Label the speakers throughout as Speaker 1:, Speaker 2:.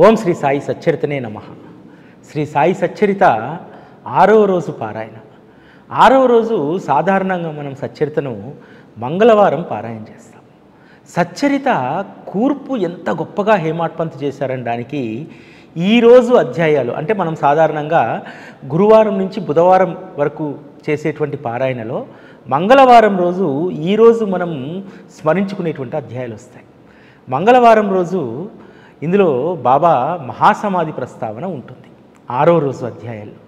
Speaker 1: ఓం శ్రీ సాయి సచ్చరితనే నమః. శ్రీ సాయి సచ్చరిత 6వ రోజు పారాయణ. 6వ రోజు సాధారణంగా మనం సచ్చరితను మంగళవారం పారాయణ చేస్తాం. సచ్చరిత కూర్పు ఎంత గొప్పగా హేమాడ్ పంత్ చేశారనడానికి ఈరోజు అధ్యాయాలు అంటే మనం సాధారణంగా గురువారం నుంచి బుధవారం వరకు చేసేటువంటి పారాయణలో మంగళవారం రోజు ఈరోజు మనం స్మరించుకునేటువంటి అధ్యాయాలు వస్తాయి. మంగళవారం రోజు ఇందులో బాబా మహాసమాధి ప్రస్తావన ఉంటుంది 6వ రోజు అధ్యాయాల్లో.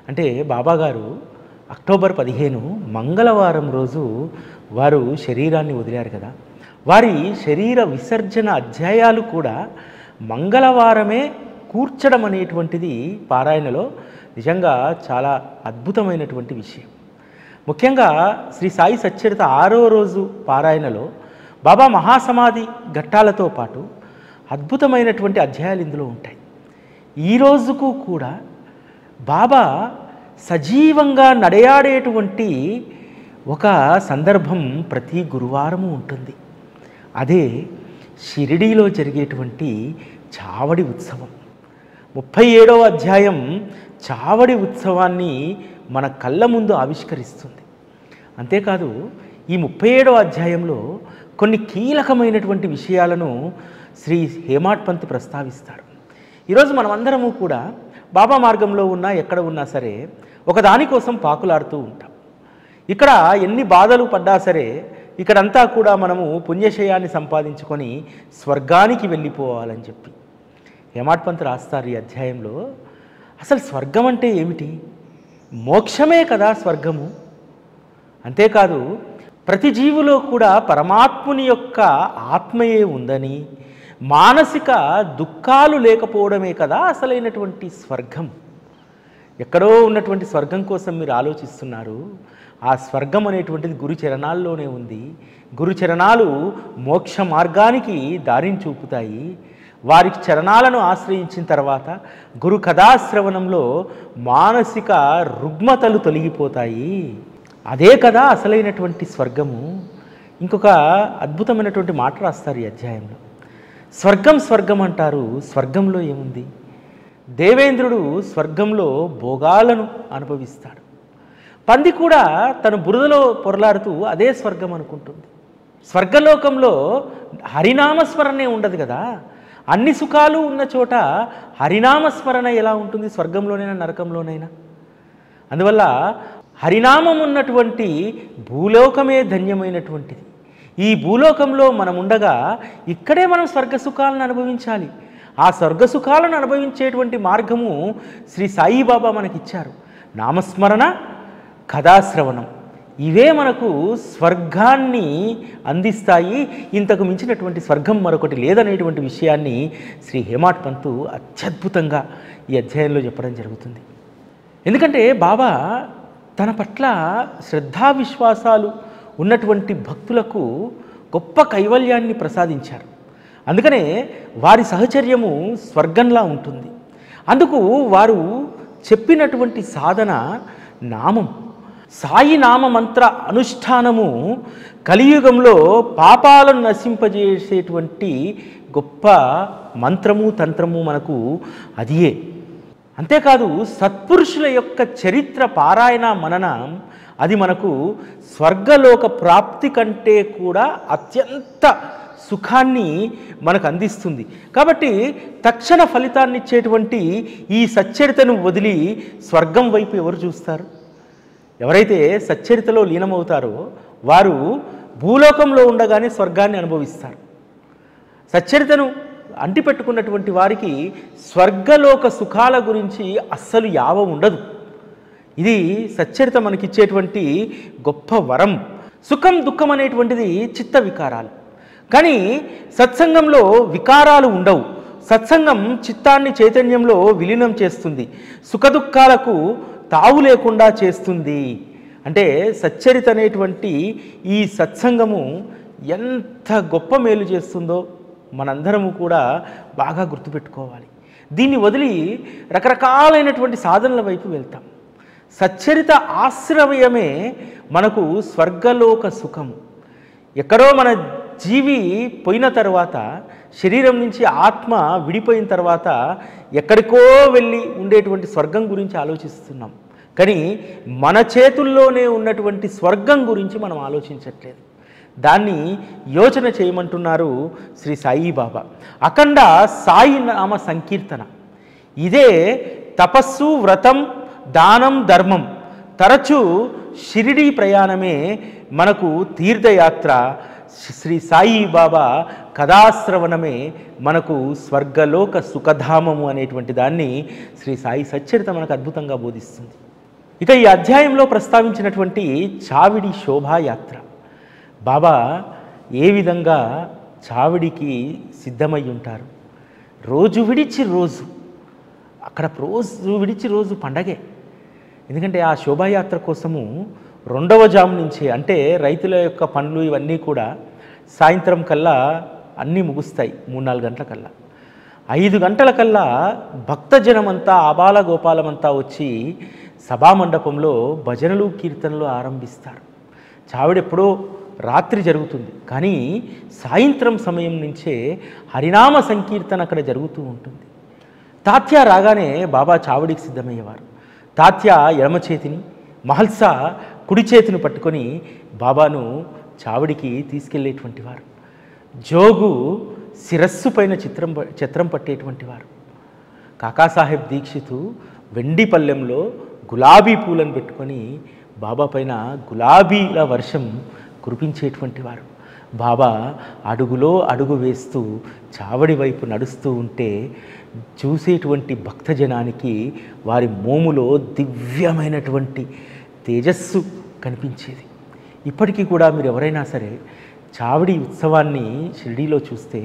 Speaker 1: అంటే బాబాగారు అక్టోబర్ 15 మంగళవారం రోజు వారు శరీరాన్ని వదిలారు కదా. వారి శరీర విసర్జన అధ్యాయాలు కూడా మంగళవారమే కూర్చడం అనేటువంటిది పారాయణలో నిజంగా చాలా అద్భుతమైనటువంటి విషయం. ముఖ్యంగా శ్రీ సాయి సచ్చరిత 6వ రోజు పారాయణలో బాబా మహాసమాధి ఘట్టాలతో పాటు అద్భుతమైనటువంటి అధ్యాయాలు ఇందులో ఉంటాయి. ఈ రోజుకు కూడా బాబా సజీవంగా నడయాడేటువంటి ఒక సందర్భం ప్రతి గురువారము ఉంటుంది. అదే షిరిడీలో జరిగేటువంటి చావడి ఉత్సవం. 37వ అధ్యాయం చావడి ఉత్సవాన్ని మన కళ్ళ ముందు ఆవిష్కరిస్తుంది. అంతేకాదు ఈ 37వ అధ్యాయంలో కొన్ని కీలకమైనటువంటి విషయాలను శ్రీ హేమాడ్ పంత్ ప్రస్తావిస్తారు. ఈరోజు మనమందరము కూడా బాబా మార్గంలో ఉన్నా ఎక్కడ ఉన్నా సరే ఒకదానికోసం పాకులాడుతూ ఉంటాం. ఇక్కడ ఎన్ని బాధలు పడ్డా సరే ఇక్కడంతా కూడా మనము పుణ్యశయాన్ని సంపాదించుకొని స్వర్గానికి వెళ్ళిపోవాలని చెప్పి హేమాడ్ పంత్ రాస్తారు ఈ అధ్యాయంలో. అసలు స్వర్గం అంటే ఏమిటి? మోక్షమే కదా స్వర్గము. అంతేకాదు ప్రతి జీవులో కూడా పరమాత్ముని యొక్క ఆత్మయే ఉందని, మానసిక దుఃఖాలు లేకపోవడమే కదా అసలైనటువంటి స్వర్గం. ఎక్కడో ఉన్నటువంటి స్వర్గం కోసం మీరు ఆలోచిస్తున్నారు. ఆ స్వర్గం అనేటువంటిది గురు చరణాల్లోనే ఉంది. గురు చరణాలు మోక్ష మార్గానికి దారిని చూపుతాయి. వారి చరణాలను ఆశ్రయించిన తర్వాత గురు కథాశ్రవణంలో మానసిక రుగ్మతలు తొలగిపోతాయి. అదే కదా అసలైనటువంటి స్వర్గము. ఇంకొక అద్భుతమైనటువంటి మాట రాస్తారు ఈ అధ్యాయంలో. స్వర్గం స్వర్గం అంటారు, స్వర్గంలో ఏముంది? దేవేంద్రుడు స్వర్గంలో భోగాలను అనుభవిస్తాడు. పంది కూడా తన బురదలో పొరలాడుతూ అదే స్వర్గం అనుకుంటుంది. స్వర్గలోకంలో హరినామస్మరణే ఉండదు కదా. అన్ని సుఖాలు ఉన్న చోట హరినామస్మరణ ఎలా ఉంటుంది? స్వర్గంలోనైనా నరకంలోనైనా. అందువల్ల హరినామం ఉన్నటువంటి భూలోకమే ధన్యమైనటువంటిది. ఈ భూలోకంలో మనం ఉండగా ఇక్కడే మనం స్వర్గ సుఖాలను అనుభవించాలి. ఆ స్వర్గ సుఖాలను అనుభవించేటువంటి మార్గము శ్రీ సాయిబాబా మనకిచ్చారు. నామస్మరణ, కథాశ్రవణం, ఇవే మనకు స్వర్గాన్ని అందిస్తాయి. ఇంతకు మించినటువంటి స్వర్గం మరొకటి లేదనేటువంటి విషయాన్ని శ్రీ హేమాడ్ పంత్ అత్యద్భుతంగా ఈ అధ్యాయంలో చెప్పడం జరుగుతుంది. ఎందుకంటే బాబా తన పట్ల శ్రద్ధా విశ్వాసాలు ఉన్నటువంటి భక్తులకు గొప్ప కైవల్యాన్ని ప్రసాదించారు. అందుకనే వారి సహచర్యము స్వర్గంలా ఉంటుంది. అందుకు వారు చెప్పినటువంటి సాధన నామం. సాయి నామ మంత్ర అనుష్ఠానము కలియుగంలో పాపాలను నశింపజేసేటువంటి గొప్ప మంత్రము తంత్రము మనకు అదియే. అంతేకాదు సత్పురుషుల యొక్క చరిత్ర పారాయణ మననం అది మనకు స్వర్గలోక ప్రాప్తి కంటే కూడా అత్యంత సుఖాన్ని మనకు అందిస్తుంది. కాబట్టి తక్షణ ఫలితాన్ని ఇచ్చేటువంటి ఈ సచ్చరితను వదిలి స్వర్గం వైపు ఎవరు చూస్తారు? ఎవరైతే సచ్చరితలో లీనమవుతారో వారు భూలోకంలో ఉండగానే స్వర్గాన్ని అనుభవిస్తారు. సచ్చరితను అంటిపెట్టుకున్నటువంటి వారికి స్వర్గలోక సుఖాల గురించి అస్సలు యావ ఉండదు. ఇది సచ్చరిత మనకిచ్చేటువంటి గొప్ప వరం. సుఖం దుఃఖం అనేటువంటిది చిత్త వికారాలు. కానీ సత్సంగంలో వికారాలు ఉండవు. సత్సంగం చిత్తాన్ని చైతన్యంలో విలీనం చేస్తుంది, సుఖదుఖాలకు తావు లేకుండా చేస్తుంది. అంటే సచ్చరిత అనేటువంటి ఈ సత్సంగము ఎంత గొప్ప మేలు చేస్తుందో మనందరము కూడా బాగా గుర్తుపెట్టుకోవాలి. దీన్ని వదిలి రకరకాలైనటువంటి సాధనల వైపు వెళ్తాం. సచ్చరిత ఆశ్రయమే మనకు స్వర్గలోక సుఖం. ఎక్కడో మన జీవి పోయిన తర్వాత శరీరం నుంచి ఆత్మ విడిపోయిన తర్వాత ఎక్కడికో వెళ్ళి ఉండేటువంటి స్వర్గం గురించి ఆలోచిస్తున్నాం. కానీ మన చేతుల్లోనే ఉన్నటువంటి స్వర్గం గురించి మనం ఆలోచించట్లేదు. దాన్ని యోచన చేయమంటున్నారు శ్రీ సాయిబాబా. అఖండ సాయి నామ సంకీర్తన, ఇదే తపస్సు, వ్రతం, దానం, ధర్మం. తరచూ షిరిడీ ప్రయాణమే మనకు తీర్థయాత్ర. శ్రీ సాయిబాబా కథాశ్రవణమే మనకు స్వర్గలోక సుఖధామము అనేటువంటి దాన్ని శ్రీ సాయి సచ్చరిత మనకు అద్భుతంగా బోధిస్తుంది. ఇక ఈ అధ్యాయంలో ప్రస్తావించినటువంటి చావిడి శోభాయాత్ర, బాబా ఏ విధంగా చావిడికి సిద్ధమై ఉంటారు. రోజు విడిచి రోజు, అక్కడ రోజు విడిచి రోజు పండగే. ఎందుకంటే ఆ శోభాయాత్ర కోసము 2వ జాము నుంచే, అంటే రైతుల యొక్క పనులు ఇవన్నీ కూడా సాయంత్రం కల్లా అన్నీ ముగుస్తాయి. 3-4 గంటల కల్లా, 5 గంటల కల్లా భక్తజనమంతా ఆబాల గోపాలమంతా వచ్చి సభామండపంలో భజనలు, కీర్తనలు ఆరంభిస్తారు. చావిడెప్పుడో రాత్రి జరుగుతుంది, కానీ సాయంత్రం సమయం నుంచే హరినామ సంకీర్తన అక్కడ జరుగుతూ ఉంటుంది. తాత్య రాగానే బాబా చావిడికి సిద్ధమయ్యేవారు. తాత్య ఎడమ చేతిని, మహల్సా కుడి చేతిని పట్టుకొని బాబాను చావిడికి తీసుకెళ్ళేటువంటి వారు. జోగు శిరస్సు పైన చిత్రం పట్టేటువంటి వారు. కాకాసాహెబ్ దీక్షితు వెండి పల్లెంలో గులాబీ పూలను పెట్టుకొని బాబా పైన గులాబీల వర్షం కురిపించేటువంటి వారు. బాబా అడుగులో అడుగు వేస్తూ చావడి వైపు నడుస్తూ ఉంటే చూసేటువంటి భక్తజనానికి వారి మోములో దివ్యమైనటువంటి తేజస్సు కనిపించేది. ఇప్పటికీ కూడా మీరు ఎవరైనా సరే చావడి ఉత్సవాన్ని షిరిడీలో చూస్తే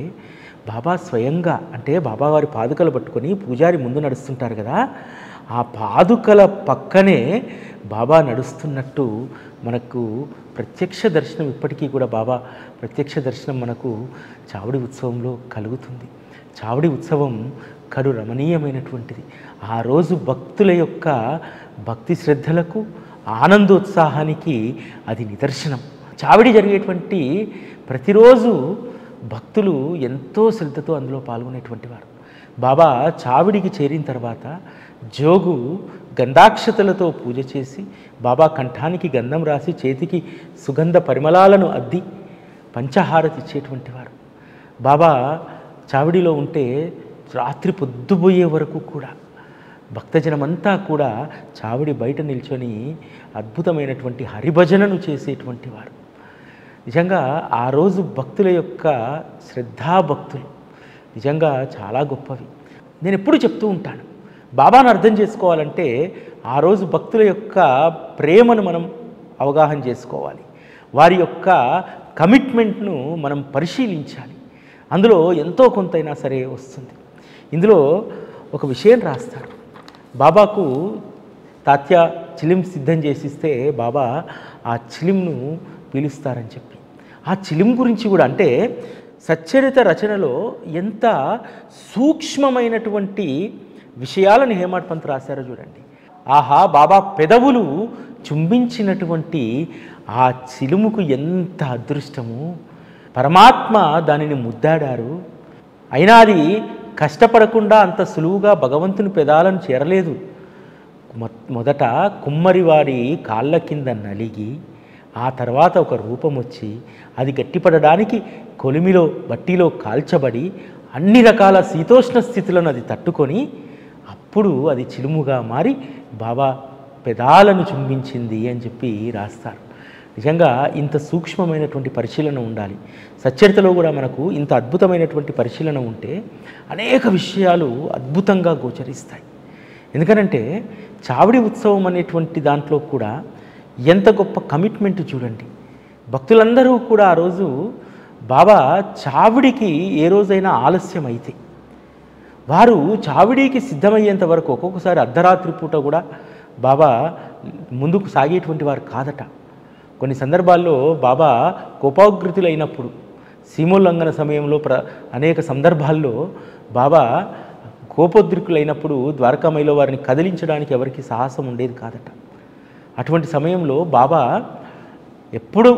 Speaker 1: బాబా స్వయంగా, అంటే బాబావారి పాదుకలు పట్టుకొని పూజారి ముందు నడుస్తుంటారు కదా, ఆ పాదుకల పక్కనే బాబా నడుస్తున్నట్టు మనకు ప్రత్యక్ష దర్శనం, ఇప్పటికీ కూడా బాబా ప్రత్యక్ష దర్శనం మనకు చావడి ఉత్సవంలో కలుగుతుంది. చావడి ఉత్సవం కడు రమణీయమైనటువంటిది. ఆ రోజు భక్తుల యొక్క భక్తి శ్రద్ధలకు, ఆనందోత్సాహానికి అది నిదర్శనం. చావడి జరిగేటువంటి ప్రతిరోజు భక్తులు ఎంతో శ్రద్ధతో అందులో పాల్గొనేటువంటి వారు. బాబా చావిడికి చేరిన తర్వాత జోగు గంధాక్షతలతో పూజ చేసి, బాబా కంఠానికి గంధం రాసి, చేతికి సుగంధ పరిమళాలను అద్ది పంచహారతి ఇచ్చేటువంటి వారు. బాబా చావిడిలో ఉంటే రాత్రి పొద్దుపోయే వరకు కూడా భక్తజనమంతా కూడా చావిడి బయట నిల్చొని అద్భుతమైనటువంటి హరిభజనను చేసేటువంటి వారు. నిజంగా ఆ రోజు భక్తుల యొక్క శ్రద్ధాభక్తులు నిజంగా చాలా గొప్పవి. నేను ఎప్పుడు చెప్తూ ఉంటాను, బాబాను అర్థం చేసుకోవాలంటే ఆ రోజు భక్తుల యొక్క ప్రేమను మనం అవగాహన చేసుకోవాలి. వారి యొక్క కమిట్మెంట్ను మనం పరిశీలించాలి. అందులో ఎంతో కొంతైనా సరే వస్తుంది. ఇందులో ఒక విషయం రాస్తారు. బాబాకు తాత్య చిలిం సిద్ధం చేసిస్తే బాబా ఆ చిలింను పీలుస్తారని చెప్పి, ఆ చిలిం గురించి కూడా, అంటే సచ్చరిత రచనలో ఎంత సూక్ష్మమైనటువంటి విషయాలను హేమాడ్ పంత్ రాశారో చూడండి. ఆహా, బాబా పెదవులు చుంబించినటువంటి ఆ చిలుముకు ఎంత అదృష్టము, పరమాత్మ దానిని ముద్దాడారు. అయినా అది కష్టపడకుండా అంత సులువుగా భగవంతుని పెదాలను చేరలేదు. మొదట కుమ్మరివాడి కాళ్ళ కింద నలిగి, ఆ తర్వాత ఒక రూపం వచ్చి, అది గట్టిపడడానికి కొలిమిలో బట్టిలో కాల్చబడి అన్ని రకాల శీతోష్ణ స్థితులను అది తట్టుకొని అప్పుడు అది చిలుముగా మారి బాబా పెదాలను చుంబించింది అని చెప్పి రాస్తారు. నిజంగా ఇంత సూక్ష్మమైనటువంటి పరిశీలన ఉండాలి. సచ్చరితలో కూడా మనకు ఇంత అద్భుతమైనటువంటి పరిశీలన ఉంటే అనేక విషయాలు అద్భుతంగా గోచరిస్తాయి. ఎందుకనంటే చావిడి ఉత్సవం అనేటువంటి దాంట్లో కూడా ఎంత గొప్ప కమిట్మెంట్ చూడండి. భక్తులందరూ కూడా ఆ రోజు బాబా చావిడికి ఏ రోజైనా ఆలస్యం అయితే వారు చావిడికి సిద్ధమయ్యేంత వరకు ఒక్కొక్కసారి అర్ధరాత్రి పూట కూడా బాబా ముందుకు సాగేటువంటి వారు కాదట. కొన్ని సందర్భాల్లో బాబా కోపోద్రితులైనప్పుడు, సీమోల్లంఘన సమయంలో అనేక సందర్భాల్లో బాబా కోపోద్రికులైనప్పుడు ద్వారకామయిలో వారిని కదిలించడానికి ఎవరికి సాహసం ఉండేది కాదట. అటువంటి సమయంలో బాబా ఎప్పుడు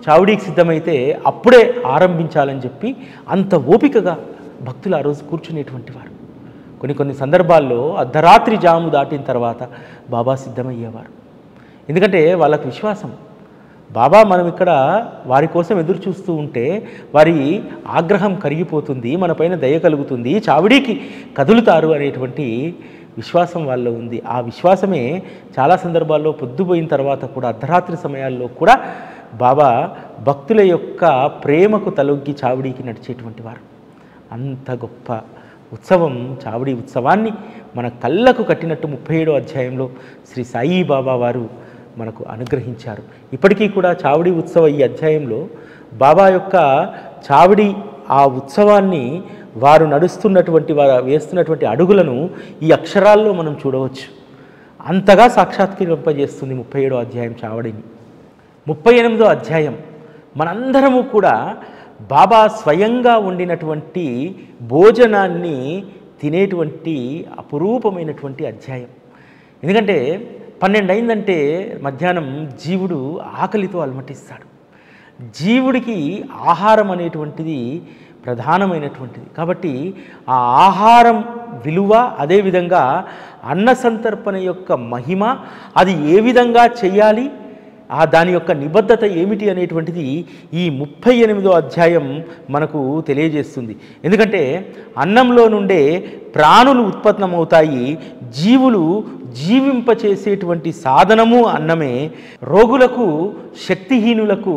Speaker 1: చావుడికి సిద్ధమైతే అప్పుడే ఆరంభించాలని చెప్పి అంత ఓపికగా భక్తులు ఆ రోజు కూర్చునేటువంటి వారు. కొన్ని సందర్భాల్లో అర్ధరాత్రి జాము దాటిన తర్వాత బాబా సిద్ధమయ్యేవారు. ఎందుకంటే వాళ్ళకు విశ్వాసం, బాబా మనం ఇక్కడ వారి కోసం ఎదురు చూస్తూ ఉంటే వారి ఆగ్రహం కరిగిపోతుంది, మన పైన దయ కలుగుతుంది, చావిడికి కదులుతారు అనేటువంటి విశ్వాసం వాళ్ళలో ఉంది. ఆ విశ్వాసమే చాలా సందర్భాల్లో పొద్దుపోయిన తర్వాత కూడా అర్ధరాత్రి సమయాల్లో కూడా బాబా భక్తుల యొక్క ప్రేమకు తలొగ్గి చావిడికి నడిచేటువంటి వారు. అంత గొప్ప ఉత్సవం చావిడి ఉత్సవాన్ని మన కళ్ళకు కట్టినట్టు 37వ అధ్యాయంలో శ్రీ సాయిబాబా వారు మనకు అనుగ్రహించారు. ఇప్పటికీ కూడా చావిడి ఉత్సవ ఈ అధ్యాయంలో బాబా యొక్క చావిడి ఆ ఉత్సవాన్ని వారు నడుస్తున్నటువంటి వారు వేస్తున్నటువంటి అడుగులను ఈ అక్షరాల్లో మనం చూడవచ్చు. అంతగా సాక్షాత్కరింపజేస్తుంది 37వ అధ్యాయం చావడిని. 38వ అధ్యాయం మనందరము కూడా బాబా స్వయంగా వండినటువంటి భోజనాన్ని తినేటువంటి అపురూపమైనటువంటి అధ్యాయం. ఎందుకంటే 12 అయిందంటే మధ్యాహ్నం జీవుడు ఆకలితో అలమటిస్తాడు. జీవుడికి ఆహారం అనేటువంటిది ప్రధానమైనటువంటిది. కాబట్టి ఆ ఆహారం విలువ, అదేవిధంగా అన్న సంతర్పణ యొక్క మహిమ, అది ఏ విధంగా చేయాలి, దాని యొక్క నిబద్ధత ఏమిటి అనేటువంటిది ఈ 38వ అధ్యాయం మనకు తెలియజేస్తుంది. ఎందుకంటే అన్నంలో నుండే ప్రాణులు ఉత్పన్నమవుతాయి, జీవులు జీవింపచేసేటువంటి సాధనము అన్నమే. రోగులకు, శక్తిహీనులకు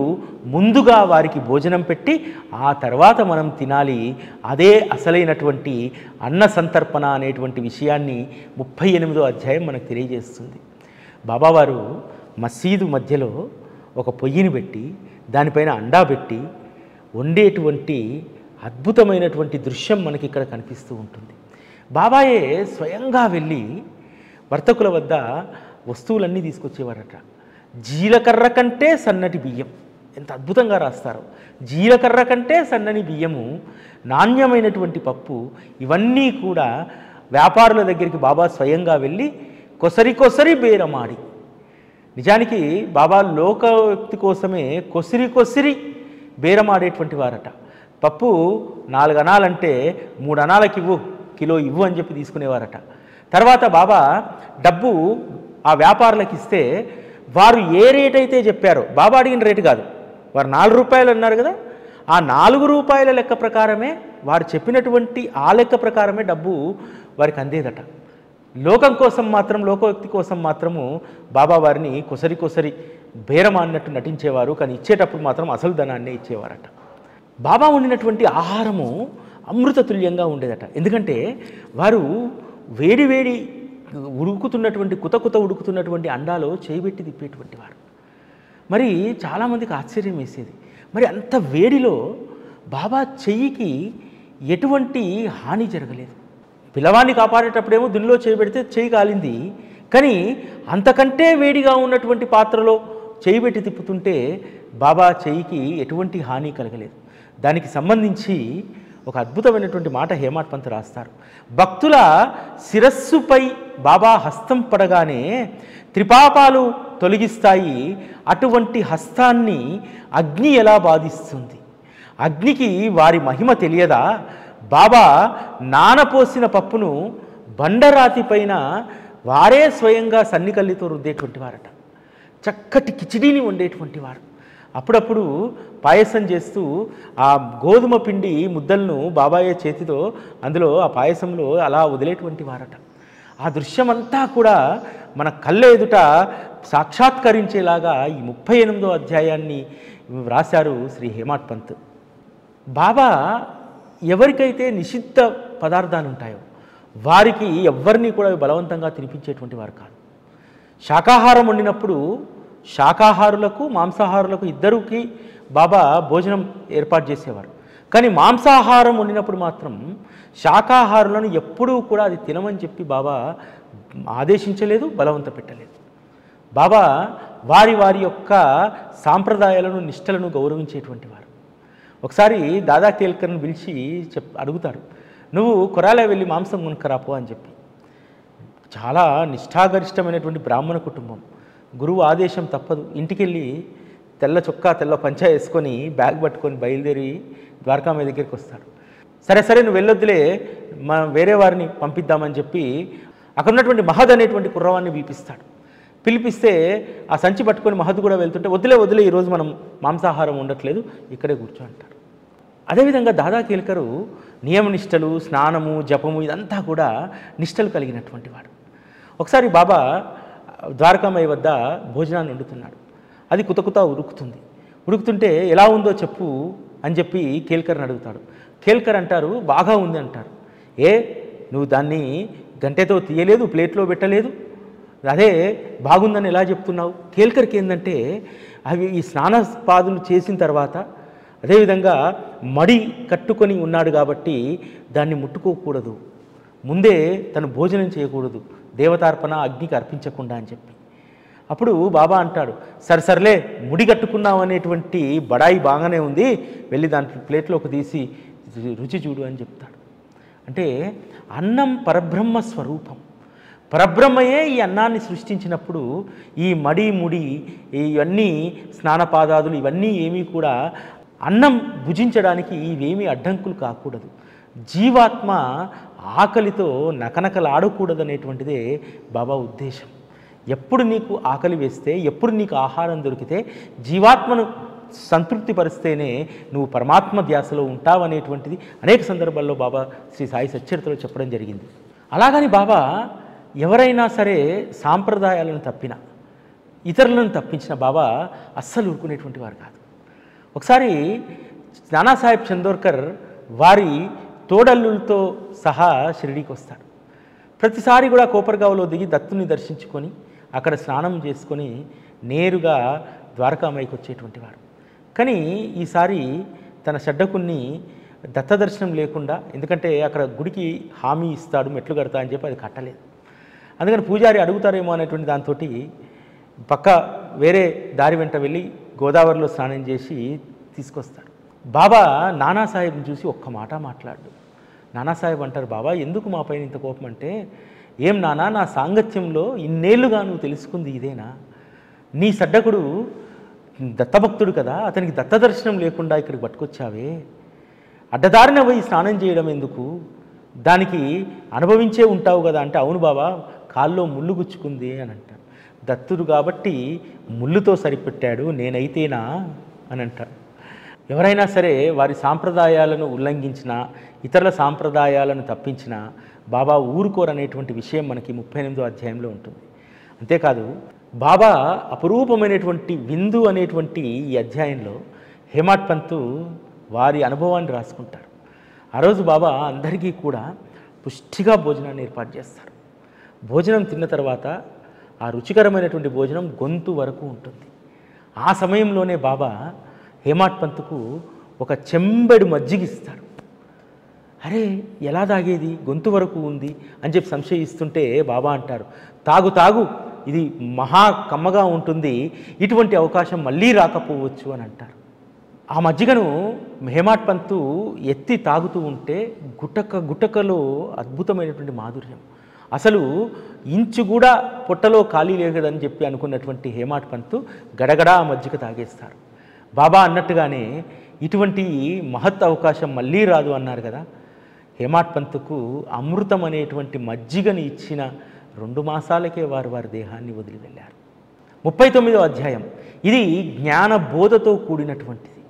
Speaker 1: ముందుగా వారికి భోజనం పెట్టి ఆ తర్వాత మనం తినాలి. అదే అసలైనటువంటి అన్న సంతర్పణ అనేటువంటి విషయాన్ని 38వ అధ్యాయం మనకు తెలియజేస్తుంది. బాబావారు మసీదు మధ్యలో ఒక పొయ్యిని పెట్టి దానిపైన అండా పెట్టి వండేటువంటి అద్భుతమైనటువంటి దృశ్యం మనకి ఇక్కడ కనిపిస్తూ ఉంటుంది. బాబాయే స్వయంగా వెళ్ళి వర్తకుల వద్ద వస్తువులన్నీ తీసుకొచ్చేవారట. జీలకర్ర కంటే సన్నటి బియ్యం, ఎంత అద్భుతంగా రాస్తారో. జీలకర్ర కంటే సన్నని బియ్యము, నాణ్యమైనటువంటి పప్పు, ఇవన్నీ కూడా వ్యాపారుల దగ్గరికి బాబా స్వయంగా వెళ్ళి కొసరి బేరమాడి, నిజానికి బాబా లోక వ్యక్తి కోసమే కొసిరి బేరమాడేటువంటి వారట. పప్పు 4 అనాలంటే 3 అనాలకి ఇవ్వు, కిలో ఇవ్వు అని చెప్పి తీసుకునేవారట. తర్వాత బాబా డబ్బు ఆ వ్యాపారులకు ఇస్తే వారు ఏ రేట్ అయితే చెప్పారో, బాబా అడిగిన రేటు కాదు, వారు 4 రూపాయలు అన్నారు కదా, ఆ 4 రూపాయల లెక్క ప్రకారమే, వారు చెప్పినటువంటి ఆ లెక్క ప్రకారమే డబ్బు వారికి అందేదట. లోకం కోసం మాత్రం, లోక వ్యక్తి కోసం మాత్రము బాబా వారిని కొసరి బేరం అన్నట్టు నటించేవారు, కానీ ఇచ్చేటప్పుడు మాత్రం అసలు ధనాన్నే ఇచ్చేవారట. బాబా వండినటువంటి ఆహారము అమృతతుల్యంగా ఉండేదట. ఎందుకంటే వారు వేడి ఉడుకుతున్నటువంటి కుత ఉడుకుతున్నటువంటి అండాలో చేయబెట్టి తిప్పేటువంటి వారు. మరి చాలామందికి ఆశ్చర్యం వేసేది, మరి అంత వేడిలో బాబా చెయ్యికి ఎటువంటి హాని జరగలేదు. పిల్లవాడిని కాపాడేటప్పుడేమో దునిలో చేయబెడితే చెయ్యి కాలింది, కానీ అంతకంటే వేడిగా ఉన్నటువంటి పాత్రలో చేయబెట్టి తిప్పుతుంటే బాబా చెయ్యికి ఎటువంటి హాని కలగలేదు. దానికి సంబంధించి ఒక అద్భుతమైనటువంటి మాట హేమాడ్ పంత్ రాస్తారు. భక్తుల శిరస్సుపై బాబా హస్తం పడగానే త్రిపాపాలు తొలగిస్తాయి, అటువంటి హస్తాన్ని అగ్ని ఎలా బాధిస్తుంది? అగ్నికి వారి మహిమ తెలియదా? బాబా నానపోసిన పప్పును బండరాతి పైన వారే స్వయంగా సన్నికల్లితో రుద్దేటువంటి వారట. చక్కటి కిచిడీని వండేటువంటి వారు. అప్పుడప్పుడు పాయసం చేస్తూ ఆ గోధుమ పిండి ముద్దలను బాబాయే చేతితో అందులో ఆ పాయసంలో అలా వదిలేటువంటి వారట. ఆ దృశ్యమంతా కూడా మన కళ్ళ ఎదుట సాక్షాత్కరించేలాగా ఈ 38వ అధ్యాయాన్ని వ్రాశారు శ్రీ హేమాడ్ పంత్. బాబా ఎవరికైతే నిషిద్ధ పదార్థాలు ఉంటాయో వారికి ఎవరిని కూడా బలవంతంగా తినిపించేటువంటి వారు కాదు. శాకాహారం వండినప్పుడు శాకాహారులకు, మాంసాహారులకు ఇద్దరికి బాబా భోజనం ఏర్పాటు చేసేవారు. కానీ మాంసాహారం వండినప్పుడు మాత్రం శాకాహారులను ఎప్పుడూ కూడా అది తినమని చెప్పి బాబా ఆదేశించలేదు, బలవంత పెట్టలేదు. బాబా వారి యొక్క సాంప్రదాయాలను, నిష్టలను గౌరవించేటువంటి వారు. ఒకసారి దాదా కేల్కర్ని పిలిచి అడుగుతారు, నువ్వు కొరాలే వెళ్ళి మాంసం కొనుక్కరాపో అని చెప్పి. చాలా నిష్ఠాగరిష్టమైనటువంటి బ్రాహ్మణ కుటుంబం, గురువు ఆదేశం తప్పదు. ఇంటికెళ్ళి తెల్ల చొక్కా, తెల్ల పంచా వేసుకొని బ్యాగ్ పట్టుకొని బయలుదేరి ద్వారకామాయి దగ్గరికి వస్తాడు. సరే సరే నువ్వు వెళ్ళొద్దులే, మనం వేరే వారిని పంపిద్దామని చెప్పి అక్కడ ఉన్నటువంటి మహద్ అనేటువంటి కుర్రవాన్ని పిలిపిస్తాడు. పిలిపిస్తే ఆ సంచి పట్టుకొని మహద్ కూడా వెళ్తుంటే వదిలే వదిలే, ఈరోజు మనం మాంసాహారం ఉండట్లేదు, ఇక్కడే కూర్చో అంటారు. అదేవిధంగా దాదా కేల్కరు నియమనిష్టలు, స్నానము, జపము ఇదంతా కూడా నిష్టలు కలిగినటువంటి వాడు. ఒకసారి బాబా ద్వారకామయ్య వద్ద భోజనాన్ని వండుతున్నాడు. అది కుతకుత ఉడుకుతుంటే ఎలా ఉందో చెప్పు అని చెప్పి కేల్కర్ని అడుగుతాడు. కేల్కర్ అంటారు బాగా ఉంది అంటారు. నువ్వు దాన్ని గంటెతో తీయలేదు, ప్లేట్లో పెట్టలేదు, అదే బాగుందని ఎలా చెప్తున్నావు? కేల్కర్కి ఏంటంటే అవి ఈ స్నానపాదులు చేసిన తర్వాత అదేవిధంగా మడి కట్టుకొని ఉన్నాడు కాబట్టి దాన్ని ముట్టుకోకూడదు, ముందే తను భోజనం చేయకూడదు, దేవతార్పణ అగ్నికి అర్పించకుండా అని చెప్పి. అప్పుడు బాబా అంటాడు, సర్లే ముడి కట్టుకున్నావు అనేటువంటి బడాయి బాగానే ఉంది, వెళ్ళి దాంట్లో ప్లేట్లోకి తీసి రుచి చూడు అని చెప్తాడు. అంటే అన్నం పరబ్రహ్మ స్వరూపం. పరబ్రహ్మయే ఈ అన్నాన్ని సృష్టించినప్పుడు ఈ మడి ముడి ఇవన్నీ స్నానపాదాదులు ఇవన్నీ ఏమీ కూడా అన్నం భుజించడానికి ఇవేమీ అడ్డంకులు కాకూడదు. జీవాత్మ ఆకలితో నకనకలాడకూడదనేటువంటిదే బాబా ఉద్దేశం. ఎప్పుడు నీకు ఆకలి వేస్తే, ఎప్పుడు నీకు ఆహారం దొరికితే జీవాత్మను సంతృప్తి పరిస్తేనే నువ్వు పరమాత్మ ధ్యాసలో ఉంటావనేటువంటిది అనేక సందర్భాల్లో బాబా శ్రీ సాయి సచ్చరిత్రలో చెప్పడం జరిగింది. అలాగని బాబా ఎవరైనా సరే సాంప్రదాయాలను తప్పిన, ఇతరులను తప్పించిన బాబా అస్సలు ఊరుకునేటువంటి వారు కాదు. ఒకసారి నానాసాహెబ్ చందోర్కర్ వారి తోడల్లులతో సహా షిరిడీకి వస్తాడు. ప్రతిసారి కూడా కోపర్గావ్లో దిగి దత్తుని దర్శించుకొని అక్కడ స్నానం చేసుకొని నేరుగా ద్వారకామాయికి వచ్చేటువంటి వారు. కానీ ఈసారి తన షడ్డకుని దత్తదర్శనం లేకుండా, ఎందుకంటే అక్కడ గుడికి హామీ ఇస్తాడు మెట్లు కడతా అని చెప్పి అది కట్టలేదు. అందుకని పూజారి అడుగుతారేమో అనేటువంటి దాంతో పక్క వేరే దారి వెంట వెళ్ళి గోదావరిలో స్నానం చేసి తీసుకొస్తాడు. బాబా నానాసాహెబ్ని చూసి ఒక్క మాట మాట్లాడు. నానాసాహెబ్ అంటారు, బాబా ఎందుకు మా పైన ఇంత కోపం అంటే, ఏం నానా, నా సాంగత్యంలో ఇన్నేళ్లుగా నువ్వు తెలుసుకుంది ఇదేనా? నీ సడ్డకుడు దత్తభక్తుడు కదా, అతనికి దత్తదర్శనం లేకుండా ఇక్కడికి పట్టుకొచ్చావే, అడ్డదారిన పోయి స్నానం చేయడం ఎందుకు? దానికి అనుభవించే ఉంటావు కదా అంటే, అవును బాబా కాల్లో ముళ్ళు గుచ్చుకుంది అని అంటాడు. దత్తుడు కాబట్టి ముళ్ళుతో సరిపెట్టాడు, నేనైతేనా అని అంటాడు. ఎవరైనా సరే వారి సాంప్రదాయాలను ఉల్లంఘించినా, ఇతరుల సాంప్రదాయాలను తప్పించినా బాబా ఊరుకోరనేటువంటి విషయం మనకి 38వ అధ్యాయంలో ఉంటుంది. అంతేకాదు బాబా అపురూపమైనటువంటి విందు అనేటువంటి ఈ అధ్యాయంలో హేమాడ్ పంతు వారి అనుభవాన్ని రాసుకుంటారు. ఆ రోజు బాబా అందరికీ కూడా పుష్టిగా భోజనాన్ని ఏర్పాటు చేస్తారు. భోజనం తిన్న తర్వాత ఆ రుచికరమైనటువంటి భోజనం గొంతు వరకు ఉంటుంది. ఆ సమయంలోనే బాబా హేమాడ్ పంతుకు ఒక చెంబెడు మజ్జిగిస్తాడు. అరే ఎలా తాగేది, గొంతు వరకు ఉంది అని చెప్పి సంశయిస్తుంటే బాబా అంటారు, తాగు తాగు, ఇది మహా కమ్మగా ఉంటుంది, ఇటువంటి అవకాశం మళ్ళీ రాకపోవచ్చు అని అంటారు. ఆ మజ్జిగను హేమాడ్ పంతు ఎత్తి తాగుతూ ఉంటే గుటకలో అద్భుతమైనటువంటి మాధుర్యం. అసలు ఇంచు కూడా పొట్టలో ఖాళీ లేదని చెప్పి అనుకున్నటువంటి హేమాడ్ పంతు గడగడా ఆ మజ్జిగ తాగేస్తారు. బాబా అన్నట్టుగానే ఇటువంటి మహత్ అవకాశం మళ్ళీ రాదు అన్నారు కదా. హేమాడ్ పంతుకు అమృతం అనేటువంటి మజ్జిగని ఇచ్చిన 2 మాసాలకే వారి దేహాన్ని వదిలి వెళ్ళారు. 39వ అధ్యాయం ఇది జ్ఞాన బోధతో కూడినటువంటిది.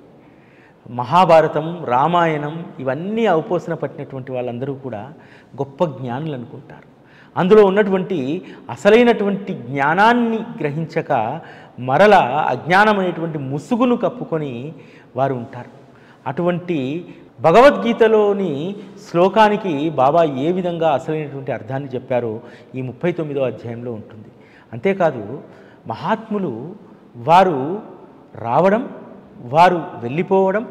Speaker 1: మహాభారతం, రామాయణం ఇవన్నీ అవపోసన పట్టినటువంటి వాళ్ళందరూ కూడా గొప్ప జ్ఞానులు అనుకుంటారు. అందులో ఉన్నటువంటి అసలైనటువంటి జ్ఞానాన్ని గ్రహించక మరల అజ్ఞానమైనటువంటి ముసుగును కప్పుకొని వారు ఉంటారు. అటువంటి భగవద్గీతలోని శ్లోకానికి బాబా ఏ విధంగా అసలైనటువంటి అర్థాన్ని చెప్పారో ఈ 39వ అధ్యాయంలో ఉంటుంది. అంతేకాదు మహాత్ములు వారు రావడం, వారు వెళ్ళిపోవడం,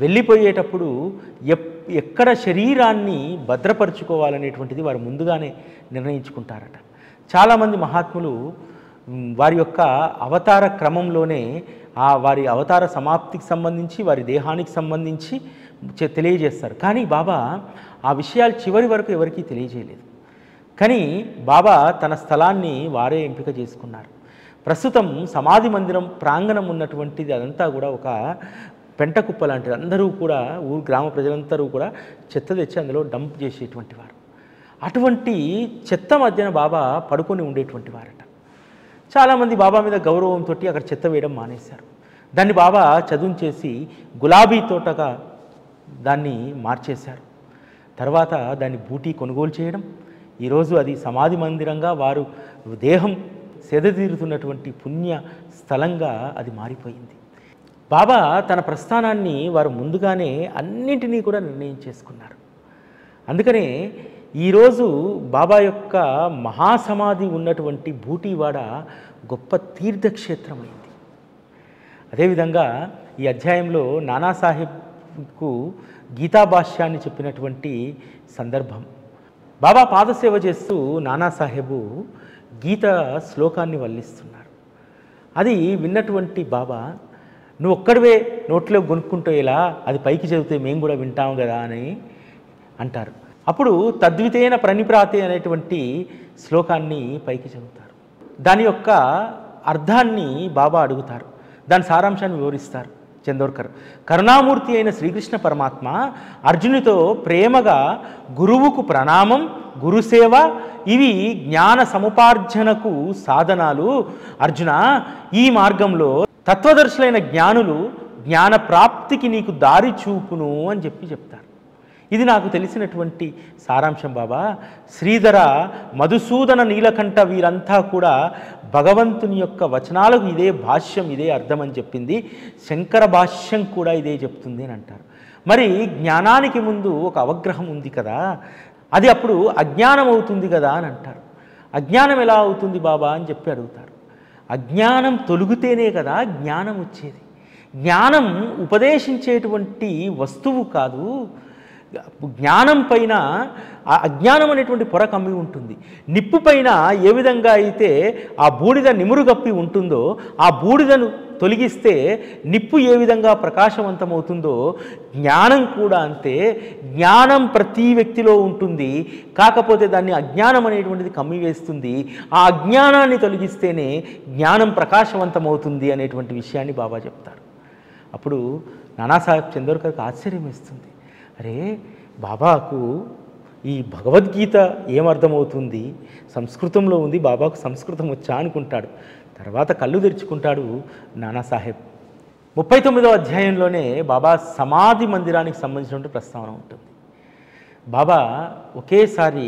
Speaker 1: వెళ్ళిపోయేటప్పుడు ఎక్కడ శరీరాన్ని భద్రపరుచుకోవాలనేటువంటిది వారు ముందుగానే నిర్ణయించుకుంటారట. చాలామంది మహాత్ములు వారి యొక్క అవతార క్రమంలోనే వారి అవతార సమాప్తికి సంబంధించి, వారి దేహానికి సంబంధించి తెలియజేస్తారు. కానీ బాబా ఆ విషయాలు చివరి వరకు ఎవరికీ తెలియజేయలేదు. కానీ బాబా తన స్థలాన్ని వారే ఎంపిక చేసుకున్నారు. ప్రస్తుతం సమాధి మందిరం ప్రాంగణం ఉన్నటువంటిది అదంతా కూడా ఒక పెంట కుప్ప లాంటిది. అందరూ కూడా గ్రామ ప్రజలందరూ కూడా చెత్త తెచ్చి అందులో డంప్ చేసేటువంటి వారు. అటువంటి చెత్త మధ్యన బాబా పడుకొని ఉండేటువంటి వారట. చాలామంది బాబా మీద గౌరవంతో అక్కడ చెత్త వేయడం మానేశారు. దాన్ని బాబా చదువుచేసి గులాబీ తోటగా దాన్ని మార్చేశారు. తర్వాత దాన్ని బూటీ కొనుగోలు చేయడం, ఈరోజు అది సమాధి మందిరంగా వారు దేహం సెదతీరుతున్నటువంటి పుణ్య స్థలంగా అది మారిపోయింది. బాబా తన ప్రస్థానాన్ని వారు ముందుగానే అన్నింటినీ కూడా నిర్ణయం చేసుకున్నారు. అందుకనే ఈరోజు బాబా యొక్క మహాసమాధి ఉన్నటువంటి బూటీవాడ గొప్ప తీర్థక్షేత్రమైంది. అదేవిధంగా ఈ అధ్యాయంలో నానాసాహెబ్కు గీతాభాష్యాన్ని చెప్పినటువంటి సందర్భం. బాబా పాదసేవ చేస్తూ నానాసాహెబు గీత శ్లోకాన్ని వల్లిస్తున్నారు. అది విన్నటువంటి బాబా, నువ్వు ఒక్కడివే నోట్లో కొనుక్కుంటూ ఇలా అది పైకి చదివితే మేము కూడా వింటాము కదా అని అంటారు. అప్పుడు తద్వితేన ప్రణిప్రాతే అనేటువంటి శ్లోకాన్ని పైకి చదువుతారు. దాని యొక్క అర్థాన్ని బాబా అడుగుతారు. దాని సారాంశాన్ని వివరిస్తారు చందోర్కర్. కరుణామూర్తి అయిన శ్రీకృష్ణ పరమాత్మ అర్జునితో ప్రేమగా గురువుకు ప్రణామం, గురుసేవ ఇవి జ్ఞాన సముపార్జనకు సాధనాలు. అర్జున, ఈ మార్గంలో తత్వదర్శులైన జ్ఞానులు జ్ఞాన ప్రాప్తికి నీకు దారి చూపును అని చెప్తారు. ఇది నాకు తెలిసినటువంటి సారాంశం బాబా. శ్రీధర, మధుసూదన, నీలకంఠ వీరంతా కూడా భగవంతుని యొక్క వచనాలకు ఇదే భాష్యం, ఇదే అర్థం అని చెప్పింది. శంకర భాష్యం కూడా ఇదే చెప్తుంది అని అంటారు. మరి జ్ఞానానికి ముందు ఒక అవగ్రహం ఉంది కదా, అది అప్పుడు అజ్ఞానం అవుతుంది కదా అని అంటారు. అజ్ఞానం ఎలా అవుతుంది బాబా అని చెప్పి అడుగుతారు. అజ్ఞానం తొలగితేనే కదా జ్ఞానం వచ్చేది. జ్ఞానం ఉపదేశించేటువంటి వస్తువు కాదు. జ్ఞానం పైన అజ్ఞానం అనేటువంటి పొర కమ్మి ఉంటుంది. నిప్పు పైన ఏ విధంగా అయితే ఆ బూడిద నిమురుగప్పి ఉంటుందో, ఆ బూడిదను తొలగిస్తే నిప్పు ఏ విధంగా ప్రకాశవంతమవుతుందో, జ్ఞానం కూడా అంతే. జ్ఞానం ప్రతి వ్యక్తిలో ఉంటుంది, కాకపోతే దాన్ని అజ్ఞానం అనేటువంటిది కమ్మివేస్తుంది. ఆ అజ్ఞానాన్ని తొలగిస్తేనే జ్ఞానం ప్రకాశవంతమవుతుంది అనేటువంటి విషయాన్ని బాబా చెప్తారు. అప్పుడు నానాసాహెబ్ చందోర్కర్కి ఆశ్చర్యం వేస్తుంది. అరే, బాబాకు ఈ భగవద్గీత ఏమర్థమవుతుంది, సంస్కృతంలో ఉంది, బాబాకు సంస్కృతం వచ్చా అనుకుంటాడు. తర్వాత కళ్ళు తెరుచుకుంటాడు నానాసాహెబ్. 39వ అధ్యాయంలోనే బాబా సమాధి మందిరానికి సంబంధించినటువంటి ప్రస్తావన ఉంటుంది. బాబా ఒకేసారి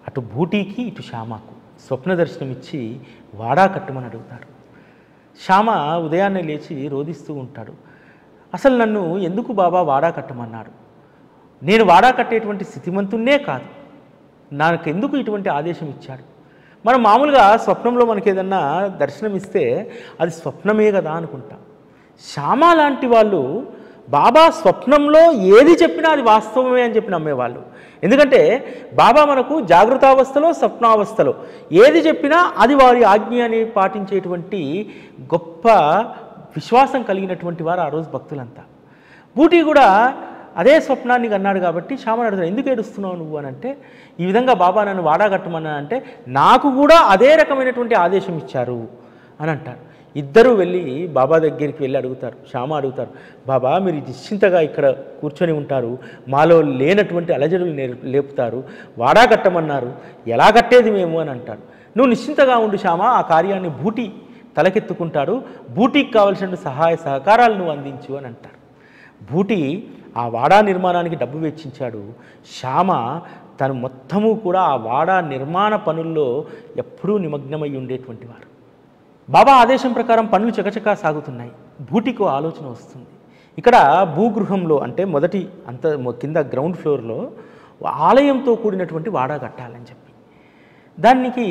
Speaker 1: అటు బూటీకి ఇటు శ్యామకు స్వప్న దర్శనం ఇచ్చి వాడా కట్టమని అడుగుతారు. శ్యామ ఉదయాన్నే లేచి రోదిస్తూ ఉంటాడు. అసలు నన్ను ఎందుకు బాబా వాడా కట్టమన్నాడు? నేను వాడా కట్టేటువంటి స్థితిమంతున్నే కాదు, నాకు ఎందుకు ఇటువంటి ఆదేశం ఇచ్చాడు? మనం మామూలుగా స్వప్నంలో మనకి ఏదన్నా దర్శనం ఇస్తే అది స్వప్నమే కదా అనుకుంటాం. శ్యామ లాంటి వాళ్ళు బాబా స్వప్నంలో ఏది చెప్పినా అది వాస్తవమే అని చెప్పి నమ్మేవాళ్ళు. ఎందుకంటే బాబా మనకు జాగృతావస్థలో స్వప్నావస్థలో ఏది చెప్పినా అది వారి ఆజ్ఞ అని పాటించేటువంటి గొప్ప విశ్వాసం కలిగినటువంటి వారు ఆ రోజు భక్తులంతా. బూటీ కూడా అదే స్వప్నాన్ని అన్నాడు కాబట్టి శ్యామని అడుగుతాడు, ఎందుకు ఏడుస్తున్నావు నువ్వు అని అంటే, ఈ విధంగా బాబా నన్ను వాడాగట్టమన్నా అంటే నాకు కూడా అదే రకమైనటువంటి ఆదేశం ఇచ్చారు అని అంటారు. ఇద్దరూ వెళ్ళి బాబా దగ్గరికి వెళ్ళి అడుగుతారు. శ్యామ అడుగుతారు, బాబా మీరు నిశ్చింతగా ఇక్కడ కూర్చొని ఉంటారు, మాలో లేనటువంటి అలజడులు లేపుతారు, వాడా కట్టమన్నారు, ఎలా కట్టేది మేము అని అంటారు. నువ్వు నిశ్చింతగా ఉండు శ్యామ, ఆ కార్యాన్ని బూటీ తలకెత్తుకుంటాడు, బూటీకి కావలసిన సహాయ సహకారాలు నువ్వు అందించు అని అంటారు. బూటీ ఆ వాడా నిర్మాణానికి డబ్బు వెచ్చించాడు. శ్యామ తను మొత్తము కూడా ఆ వాడా నిర్మాణ పనుల్లో ఎప్పుడూ నిమగ్నమై ఉండేటువంటి వారు. బాబా ఆదేశం ప్రకారం పనులు చకచకా సాగుతున్నాయి. బూటీకు ఆలోచన వస్తుంది. ఇక్కడ భూగృహంలో అంటే మొదటి కింద గ్రౌండ్ ఫ్లోర్లో ఆలయంతో కూడినటువంటి వాడా కట్టాలని చెప్పి దానికి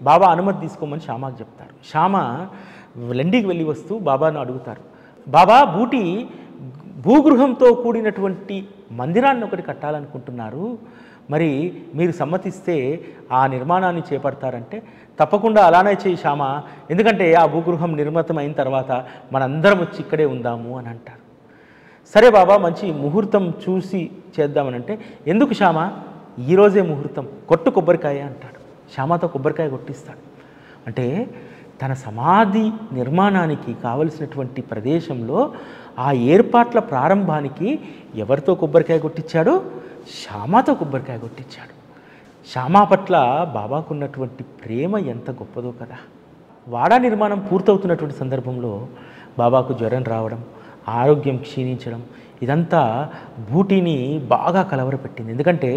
Speaker 1: బాబా అనుమతి తీసుకోమని శ్యామకు చెప్తారు. శ్యామ లండికి వెళ్ళి వస్తూ బాబాను అడుగుతారు, బాబా బూటీ భూగృహంతో కూడినటువంటి మందిరాన్ని ఒకటి కట్టాలనుకుంటున్నారు, మరి మీరు సమ్మతిస్తే ఆ నిర్మాణాన్ని చేపడతారంటే, తప్పకుండా అలానే చేయి శ్యామ, ఎందుకంటే ఆ భూగృహం నిర్మితం అయిన తర్వాత మనందరం వచ్చి ఇక్కడే ఉందాము అని అంటారు. సరే బాబా, మంచి ముహూర్తం చూసి చేద్దామనంటే, ఎందుకు శ్యామ, ఈరోజే ముహూర్తం, కొట్టు కొబ్బరికాయ అంటాడు. శ్యామతో కొబ్బరికాయ కొట్టిస్తాడు. అంటే తన సమాధి నిర్మాణానికి కావలసినటువంటి ప్రదేశంలో ఆ ఏర్పాట్ల ప్రారంభానికి ఎవరితో కొబ్బరికాయ కొట్టించాడు? శ్యామతో కొబ్బరికాయ కొట్టించాడు. శ్యామ పట్ల బాబాకు ఉన్నటువంటి ప్రేమ ఎంత గొప్పదో కదా. వాడా నిర్మాణం పూర్తవుతున్నటువంటి సందర్భంలో బాబాకు జ్వరం రావడం, ఆరోగ్యం క్షీణించడం, ఇదంతా బూటీని బాగా కలవరపెట్టింది. ఎందుకంటే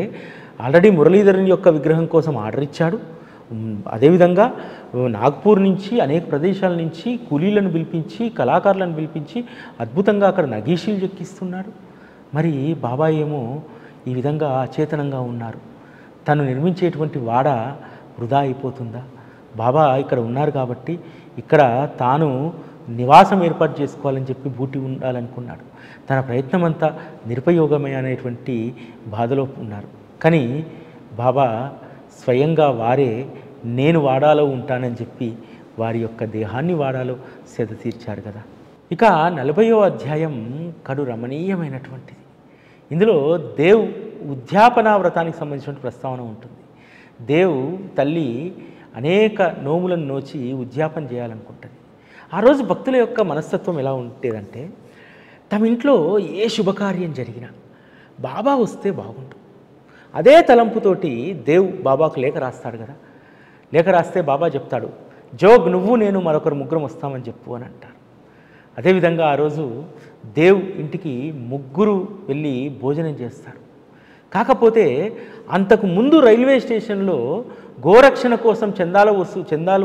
Speaker 1: ఆల్రెడీ మురళీధరుని యొక్క విగ్రహం కోసం ఆర్డర్ ఇచ్చాడు. అదేవిధంగా నాగ్పూర్ నుంచి అనేక ప్రదేశాల నుంచి కూలీలను పిలిపించి, కళాకారులను పిలిపించి అద్భుతంగా అక్కడ నగీషీలు చెక్కిస్తున్నారు. మరి బాబా ఏమో ఈ విధంగా అచేతనంగా ఉన్నారు. తను నిర్మించేటువంటి వాడ వృధా అయిపోతుందా? బాబా ఇక్కడ ఉన్నారు కాబట్టి ఇక్కడ తాను నివాసం ఏర్పాటు చేసుకోవాలని చెప్పి బూటి ఉండాలనుకున్నాడు. తన ప్రయత్నం అంతా నిరుపయోగమే అనేటువంటి బాధలో ఉన్నారు. కానీ బాబా స్వయంగా వారే నేను వాడాలో ఉంటానని చెప్పి వారి యొక్క దేహాన్ని వాడాలో సేద తీర్చారు కదా. ఇక 40వ అధ్యాయం కడు రమణీయమైనటువంటిది. ఇందులో దేవ్ ఉద్యాపన వ్రతానికి సంబంధించిన ప్రస్తావన ఉంటుంది. దేవ్ తల్లి అనేక నోములను నోచి ఉద్యాపన చేయాలనుకుంటుంది. ఆ రోజు భక్తుల యొక్క మనస్తత్వం ఎలా ఉండేదంటే, తమ ఇంట్లో ఏ శుభకార్యం జరిగినా బాబా వస్తే బాగుంటుంది. అదే తలంపుతోటి దేవ్ బాబాకు లేఖ రాస్తాడు కదా. లేఖ రాస్తే బాబా చెప్తాడు, జోగ్ నువ్వు నేను మరొకరు ముగ్గురం వస్తామని చెప్పు అని అంటారు. అదేవిధంగా ఆ రోజు దేవ్ ఇంటికి ముగ్గురు వెళ్ళి భోజనం చేస్తారు. కాకపోతే అంతకు ముందు రైల్వే స్టేషన్లో గోరక్షణ కోసం చందాలు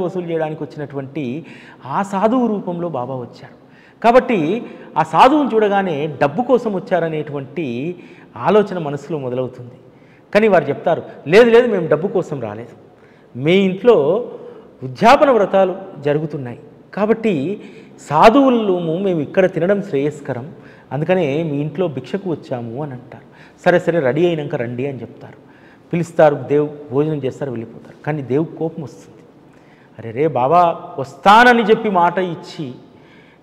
Speaker 1: వసూలు చేయడానికి వచ్చినటువంటి ఆ సాధువు రూపంలో బాబా వచ్చారు. కాబట్టి ఆ సాధువుని చూడగానే డబ్బు కోసం వచ్చారనేటువంటి ఆలోచన మనసులో మొదలవుతుంది. కానీ వారు చెప్తారు, లేదు లేదు, మేము డబ్బు కోసం రాలేదు, మీ ఇంట్లో ఉద్యాపన వ్రతాలు జరుగుతున్నాయి కాబట్టి సాధువులు మేము ఇక్కడ తినడం శ్రేయస్కరం, అందుకనే మీ ఇంట్లో భిక్షకు వచ్చాము అని అంటారు. సరే సరే రెడీ అయినాక రండి అని చెప్తారు. పిలుస్తారు, దేవ్ భోజనం చేస్తారు, వెళ్ళిపోతారు. కానీ దేవ్ కోపం వస్తుంది. అరే రే బాబా వస్తానని చెప్పి మాట ఇచ్చి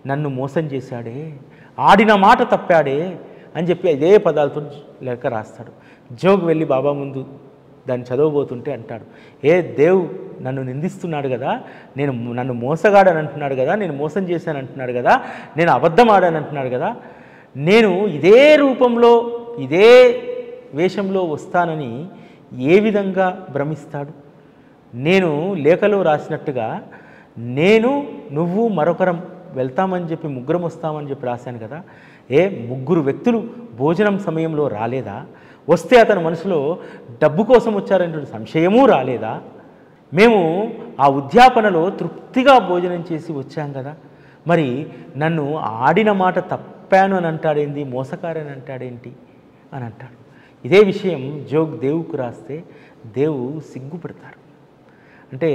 Speaker 1: నన్ను మోసం చేశాడే, ఆడిన మాట తప్పాడే అని చెప్పి అదే పదాలతో లెక్క రాస్తాడు. జోగ్ వెళ్ళి బాబా ముందు దాన్ని చదవబోతుంటే అంటాడు, ఏ దేవ్ నన్ను నిందిస్తున్నాడు కదా, నన్ను మోసగాడని అంటున్నాడు కదా, నేను మోసం చేశాను అంటున్నాడు కదా, నేను అబద్ధం ఆడాను అంటున్నాడు కదా, నేను ఇదే రూపంలో ఇదే వేషంలో వస్తానని ఏ విధంగా భ్రమిస్తాడు? నేను లేఖలో రాసినట్టుగా నువ్వు మరొకరం వెళ్తామని చెప్పి ముగ్గురం వస్తామని చెప్పి రాశాను కదా, ముగ్గురు వ్యక్తులు భోజనం సమయంలో రాలేదా? వస్తే అతని మనసులో డబ్బు కోసం వచ్చారనే సంశయమూ రాలేదా? మేము ఆ ఉద్యాపనలో తృప్తిగా భోజనం చేసి వచ్చాం కదా, మరి నన్ను ఆడిన మాట తప్పాను అని అంటాడేంటి, మోసకారని అంటాడేంటి అని అంటాడు. ఇదే విషయం జోగ్ దేవుకు రాస్తే దేవు సిగ్గుపడతారు. అంటే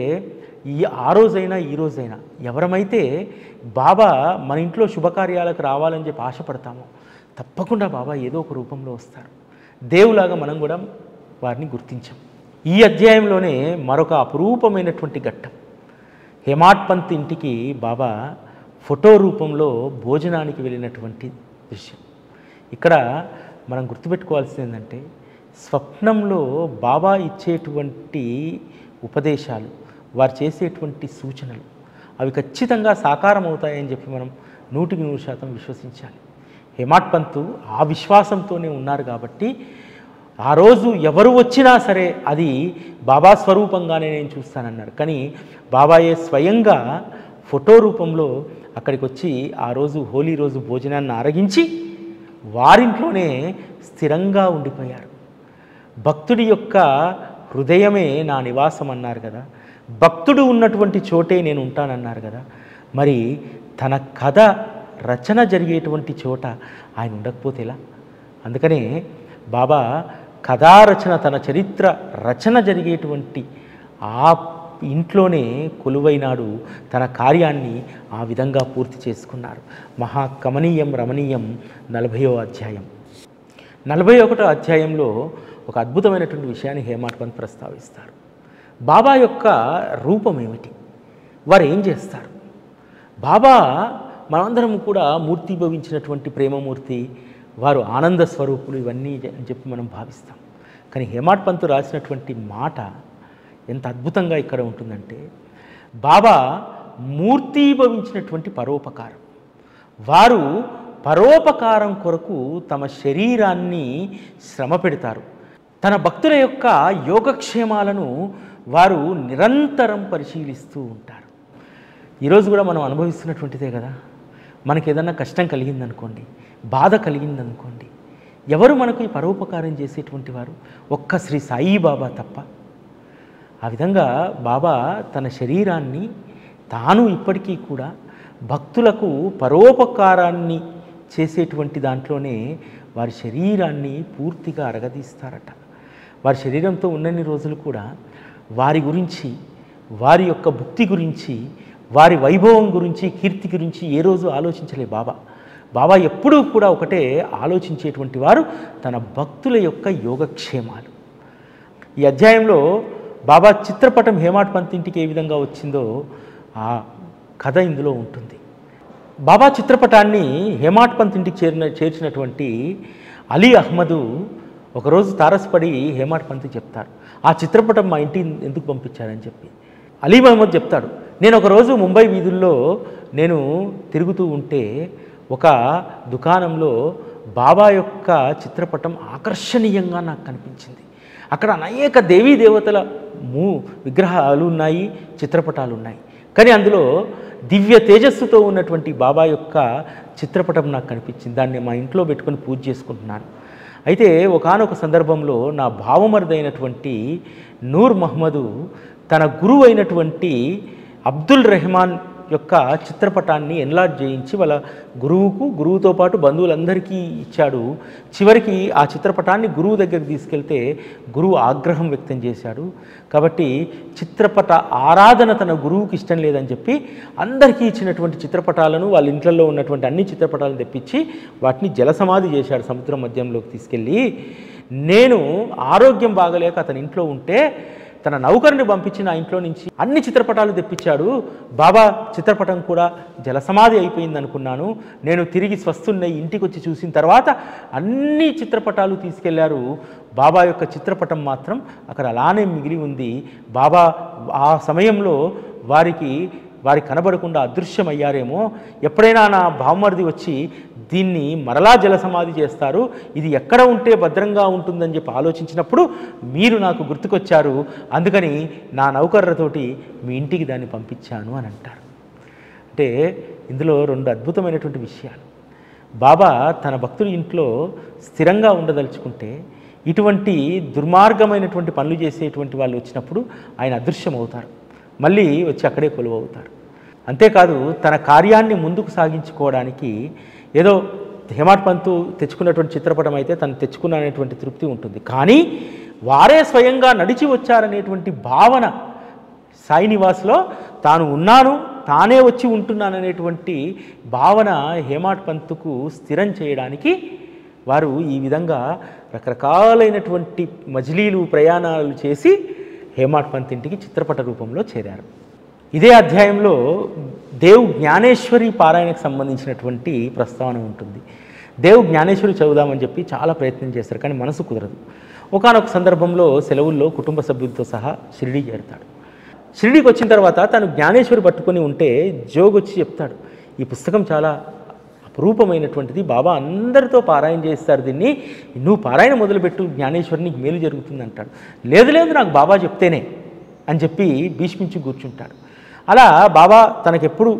Speaker 1: ఆ రోజైనా ఈ రోజైనా ఎవరమైతే బాబా మన ఇంట్లో శుభకార్యాలకు రావాలని చెప్పి ఆశపడతామో తప్పకుండా బాబా ఏదో ఒక రూపంలో వస్తారు. దేవులాగా మనం కూడా వారిని గుర్తించాం. ఈ అధ్యాయంలోనే మరొక అపురూపమైనటువంటి ఘట్టం, హేమాడ్ పంత్ ఇంటికి బాబా ఫోటో రూపంలో భోజనానికి వెళ్ళినటువంటి దృశ్యం. ఇక్కడ మనం గుర్తుపెట్టుకోవాల్సింది ఏంటంటే, స్వప్నంలో బాబా ఇచ్చేటువంటి ఉపదేశాలు, వారు చేసేటువంటి సూచనలు అవి ఖచ్చితంగా సాకారం అవుతాయని చెప్పి మనం 100% విశ్వసించాలి. హేమాడ్ పంత్ ఆ విశ్వాసంతోనే ఉన్నారు కాబట్టి ఆ రోజు ఎవరు వచ్చినా సరే అది బాబా స్వరూపంగానే నేను చూస్తానన్నారు. కానీ బాబాయే స్వయంగా ఫోటో రూపంలో అక్కడికి వచ్చి ఆ రోజు హోలీ రోజు భోజనాన్ని ఆరగించి వారింట్లోనే స్థిరంగా ఉండిపోయారు. భక్తుడి యొక్క హృదయమే నా నివాసం అన్నారు కదా, భక్తుడు ఉన్నటువంటి చోటే నేను ఉంటానన్నారు కదా, మరి తన కథ రచన జరిగేటువంటి చోట ఆయన ఉండకపోతే ఎలా? అందుకనే బాబా కథారచన, తన చరిత్ర రచన జరిగేటువంటి ఆ ఇంట్లోనే కొలువైనాడు. తన కార్యాన్ని ఆ విధంగా పూర్తి చేసుకున్నారు. మహాకమనీయం రమణీయం 40వ అధ్యాయం. 41వ అధ్యాయంలో ఒక అద్భుతమైనటువంటి విషయాన్ని హేమాడ్ పంత్ ప్రస్తావిస్తారు. బాబా యొక్క రూపం ఏమిటి, వారు ఏం చేస్తారు? బాబా మనందరం కూడా మూర్తిభవించినటువంటి ప్రేమమూర్తి, వారు ఆనంద స్వరూపులు, ఇవన్నీ అని చెప్పి మనం భావిస్తాం. కానీ హేమాడ్ పంత్ రాసినటువంటి మాట ఎంత అద్భుతంగా ఇక్కడ ఉంటుందంటే, బాబా మూర్తీభవించినటువంటి పరోపకారం. వారు పరోపకారం కొరకు తమ శరీరాన్ని శ్రమ పెడతారు. తన భక్తుల యొక్క యోగక్షేమాలను వారు నిరంతరం పరిశీలిస్తూ ఉంటారు. ఈరోజు కూడా మనం అనుభవిస్తున్నటువంటిదే కదా. మనకి ఏదన్నా కష్టం కలిగిందనుకోండి, బాధ కలిగిందనుకోండి, ఎవరు మనకు ఈ పరోపకారం చేసేటువంటి వారు? ఒక్క శ్రీ సాయిబాబా తప్ప. ఆ విధంగా బాబా తన శరీరాన్ని తాను ఇప్పటికీ కూడా భక్తులకు పరోపకారాన్ని చేసేటువంటి దాంట్లోనే వారి శరీరాన్ని పూర్తిగా అరగదీస్తారట. వారి శరీరంతో ఉన్నన్ని రోజులు కూడా వారి గురించి, వారి యొక్క భుక్తి గురించి, వారి వైభవం గురించి, కీర్తి గురించి ఏ రోజు ఆలోచించలే బాబా. బాబా ఎప్పుడూ కూడా ఒకటే ఆలోచించేటువంటి వారు తన భక్తుల యొక్క యోగక్షేమాలు. ఈ అధ్యాయంలో బాబా చిత్రపటం హేమాడ్ పంత్ ఇంటికి ఏ విధంగా వచ్చిందో ఆ కథ ఇందులో ఉంటుంది. బాబా చిత్రపటాన్ని హేమాడ్ పంత్ ఇంటికి చేర్చినటువంటి అలీ అహ్మదు ఒకరోజు తారసపడి హేమాడ్ పంత్కి చెప్తారు, ఆ చిత్రపటం మా ఇంటికి ఎందుకు పంపించారని చెప్పి. అలీ మహమ్మద్ చెప్తాడు, నేను ఒకరోజు ముంబై వీధుల్లో నేను తిరుగుతూ ఉంటే ఒక దుకాణంలో బాబా యొక్క చిత్రపటం ఆకర్షణీయంగా నాకు కనిపించింది. అక్కడ అనేక దేవీ దేవతల విగ్రహాలు ఉన్నాయి, చిత్రపటాలు ఉన్నాయి. కానీ అందులో దివ్య తేజస్సుతో ఉన్నటువంటి బాబా యొక్క చిత్రపటం నాకు కనిపించింది. దాన్ని మా ఇంట్లో పెట్టుకొని పూజ చేసుకుంటున్నాను. అయితే ఒకానొక సందర్భంలో నా భావమరుదైనటువంటి నూర్ మహమ్మదు తన గురువు అయినటువంటి అబ్దుల్ రెహమాన్ యొక్క చిత్రపటాన్ని ఎన్లార్జ్ చేయించి వాళ్ళ గురువుతో పాటు బంధువులందరికీ ఇచ్చాడు. చివరికి ఆ చిత్రపటాన్ని గురువు దగ్గరికి తీసుకెళ్తే గురువు ఆగ్రహం వ్యక్తం చేశాడు. కాబట్టి చిత్రపట ఆరాధన తన గురువుకి ఇష్టం లేదని చెప్పి అందరికీ ఇచ్చినటువంటి చిత్రపటాలను వాళ్ళ ఇంట్లో ఉన్నటువంటి అన్ని చిత్రపటాలను తెప్పించి వాటిని జలసమాధి చేశాడు సముద్రం మధ్యంలోకి తీసుకెళ్ళి. నేను ఆరోగ్యం బాగలేక అతని ఇంట్లో ఉంటే తన నౌకర్ని పంపించి నా ఇంట్లో నుంచి అన్ని చిత్రపటాలు తెప్పించాడు. బాబా చిత్రపటం కూడా జలసమాధి అయిపోయింది అనుకున్నాను. నేను తిరిగి స్వస్థున్నై ఇంటికి వచ్చి చూసిన తర్వాత అన్ని చిత్రపటాలు తీసుకెళ్లారు. బాబా యొక్క చిత్రపటం మాత్రం అక్కడ అలానే మిగిలి ఉంది. బాబా ఆ సమయంలో వారికి కనబడకుండా అదృశ్యమయ్యారేమో. ఎప్పుడైనా నా బావమరిది వచ్చి దీన్ని మరలా జలసమాధి చేస్తారు, ఇది ఎక్కడ ఉంటే భద్రంగా ఉంటుందని చెప్పి ఆలోచించినప్పుడు మీరు నాకు గుర్తుకొచ్చారు, అందుకని నా నౌకర్రతోటి మీ ఇంటికి దాన్ని పంపించాను అని అంటారు. అంటే ఇందులో రెండు అద్భుతమైనటువంటి విషయాలు. బాబా తన భక్తుల ఇంట్లో స్థిరంగా ఉండదలుచుకుంటే ఇటువంటి దుర్మార్గమైనటువంటి పనులు చేసేటువంటి వాళ్ళు వచ్చినప్పుడు ఆయన అదృశ్యమవుతారు, మళ్ళీ వచ్చి అక్కడే కొలువవుతారు. అంతేకాదు తన కార్యాన్ని ముందుకు సాగించుకోవడానికి ఏదో హేమాడ్ పంత్ తెచ్చుకున్నటువంటి చిత్రపటం అయితే తను తెచ్చుకున్నటువంటి తృప్తి ఉంటుంది. కానీ వారే స్వయంగా నడిచి వచ్చారనేటువంటి భావన సాయి నివాస్లో తాను ఉన్నాను, తానే వచ్చి ఉంటున్నాననేటువంటి భావన హేమాడ్ పంత్కు స్థిరం చేయడానికి వారు ఈ విధంగా రకరకాలైనటువంటి మజిలీలు ప్రయాణాలు చేసి హేమాడ్ పంత్ ఇంటికి చిత్రపట రూపంలో చేరారు. ఇదే అధ్యాయంలో దేవ్ జ్ఞానేశ్వరి పారాయణకు సంబంధించినటువంటి ప్రస్తావన ఉంటుంది. దేవ్ జ్ఞానేశ్వరి చదువుదామని చెప్పి చాలా ప్రయత్నం చేస్తారు, కానీ మనసు కుదరదు. ఒకానొక సందర్భంలో సెలవుల్లో కుటుంబ సభ్యులతో సహా షిరిడీ చేరుతాడు. షిరిడీకి వచ్చిన తర్వాత తను జ్ఞానేశ్వరి పట్టుకొని ఉంటే జోగొచ్చి చెప్తాడు, ఈ పుస్తకం చాలా అపురూపమైనటువంటిది, బాబా అందరితో పారాయణ చేస్తారు, దీన్ని నువ్వు పారాయణ మొదలుపెట్టు, జ్ఞానేశ్వరి నీకు మేలు జరుగుతుంది అంటాడు. లేదు నాకు బాబా చెప్తేనే అని చెప్పి భీష్మించి కూర్చుంటాడు. అలా బాబా తనకెప్పుడు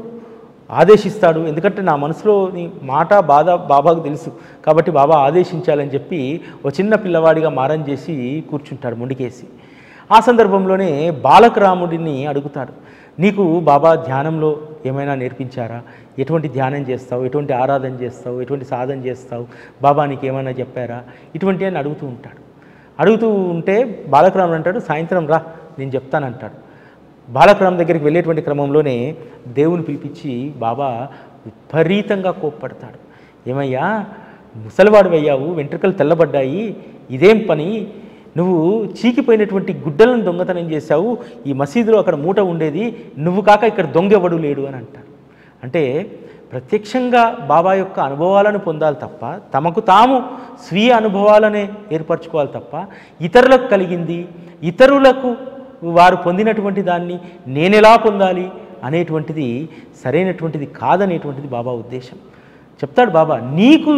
Speaker 1: ఆదేశిస్తాడు, ఎందుకంటే నా మనసులోని మాట బాధ బాబాకు తెలుసు కాబట్టి బాబా ఆదేశించాలని చెప్పి ఒక చిన్న పిల్లవాడిగా మారం చేసి కూర్చుంటాడు మొండికేసి. ఆ సందర్భంలోనే బాలకరాముడిని అడుగుతాడు, నీకు బాబా ధ్యానంలో ఏమైనా నేర్పించారా? ఎటువంటి ధ్యానం చేస్తావు, ఎటువంటి ఆరాధన చేస్తావు, ఎటువంటి సాధన చేస్తావు, బాబా నీకు ఏమైనా చెప్పారా? ఇటువంటి అని అడుగుతూ ఉంటాడు. అడుగుతూ ఉంటే బాలకరాముడు అంటాడు, సాయంత్రం రా నేను చెప్తానంటాడు. బాలకరామ్ దగ్గరికి వెళ్ళేటువంటి క్రమంలోనే దేవుని పిలిపించి బాబా విపరీతంగా కోప్పడతాడు. ఏమయ్యా ముసలివాడు అయ్యావు, వెంట్రుకలు తెల్లబడ్డాయి, ఇదేం పని, నువ్వు చీకిపోయినటువంటి గుడ్డలను దొంగతనం చేశావు, ఈ మసీదులో అక్కడ మూట ఉండేది, నువ్వు కాక ఇక్కడ దొంగెవడు లేడు అని అంటారు. అంటే ప్రత్యక్షంగా బాబా యొక్క అనుభవాలను పొందాలి తప్ప, తమకు తాము స్వీయ అనుభవాలనే ఏర్పరచుకోవాలి తప్ప, ఇతరులకు కలిగింది, ఇతరులకు వారు పొందినటువంటి దాన్ని నేనెలా పొందాలి అనేటువంటిది సరైనటువంటిది కాదనేటువంటిది బాబా ఉద్దేశం. చెప్తాడు బాబా, నీకు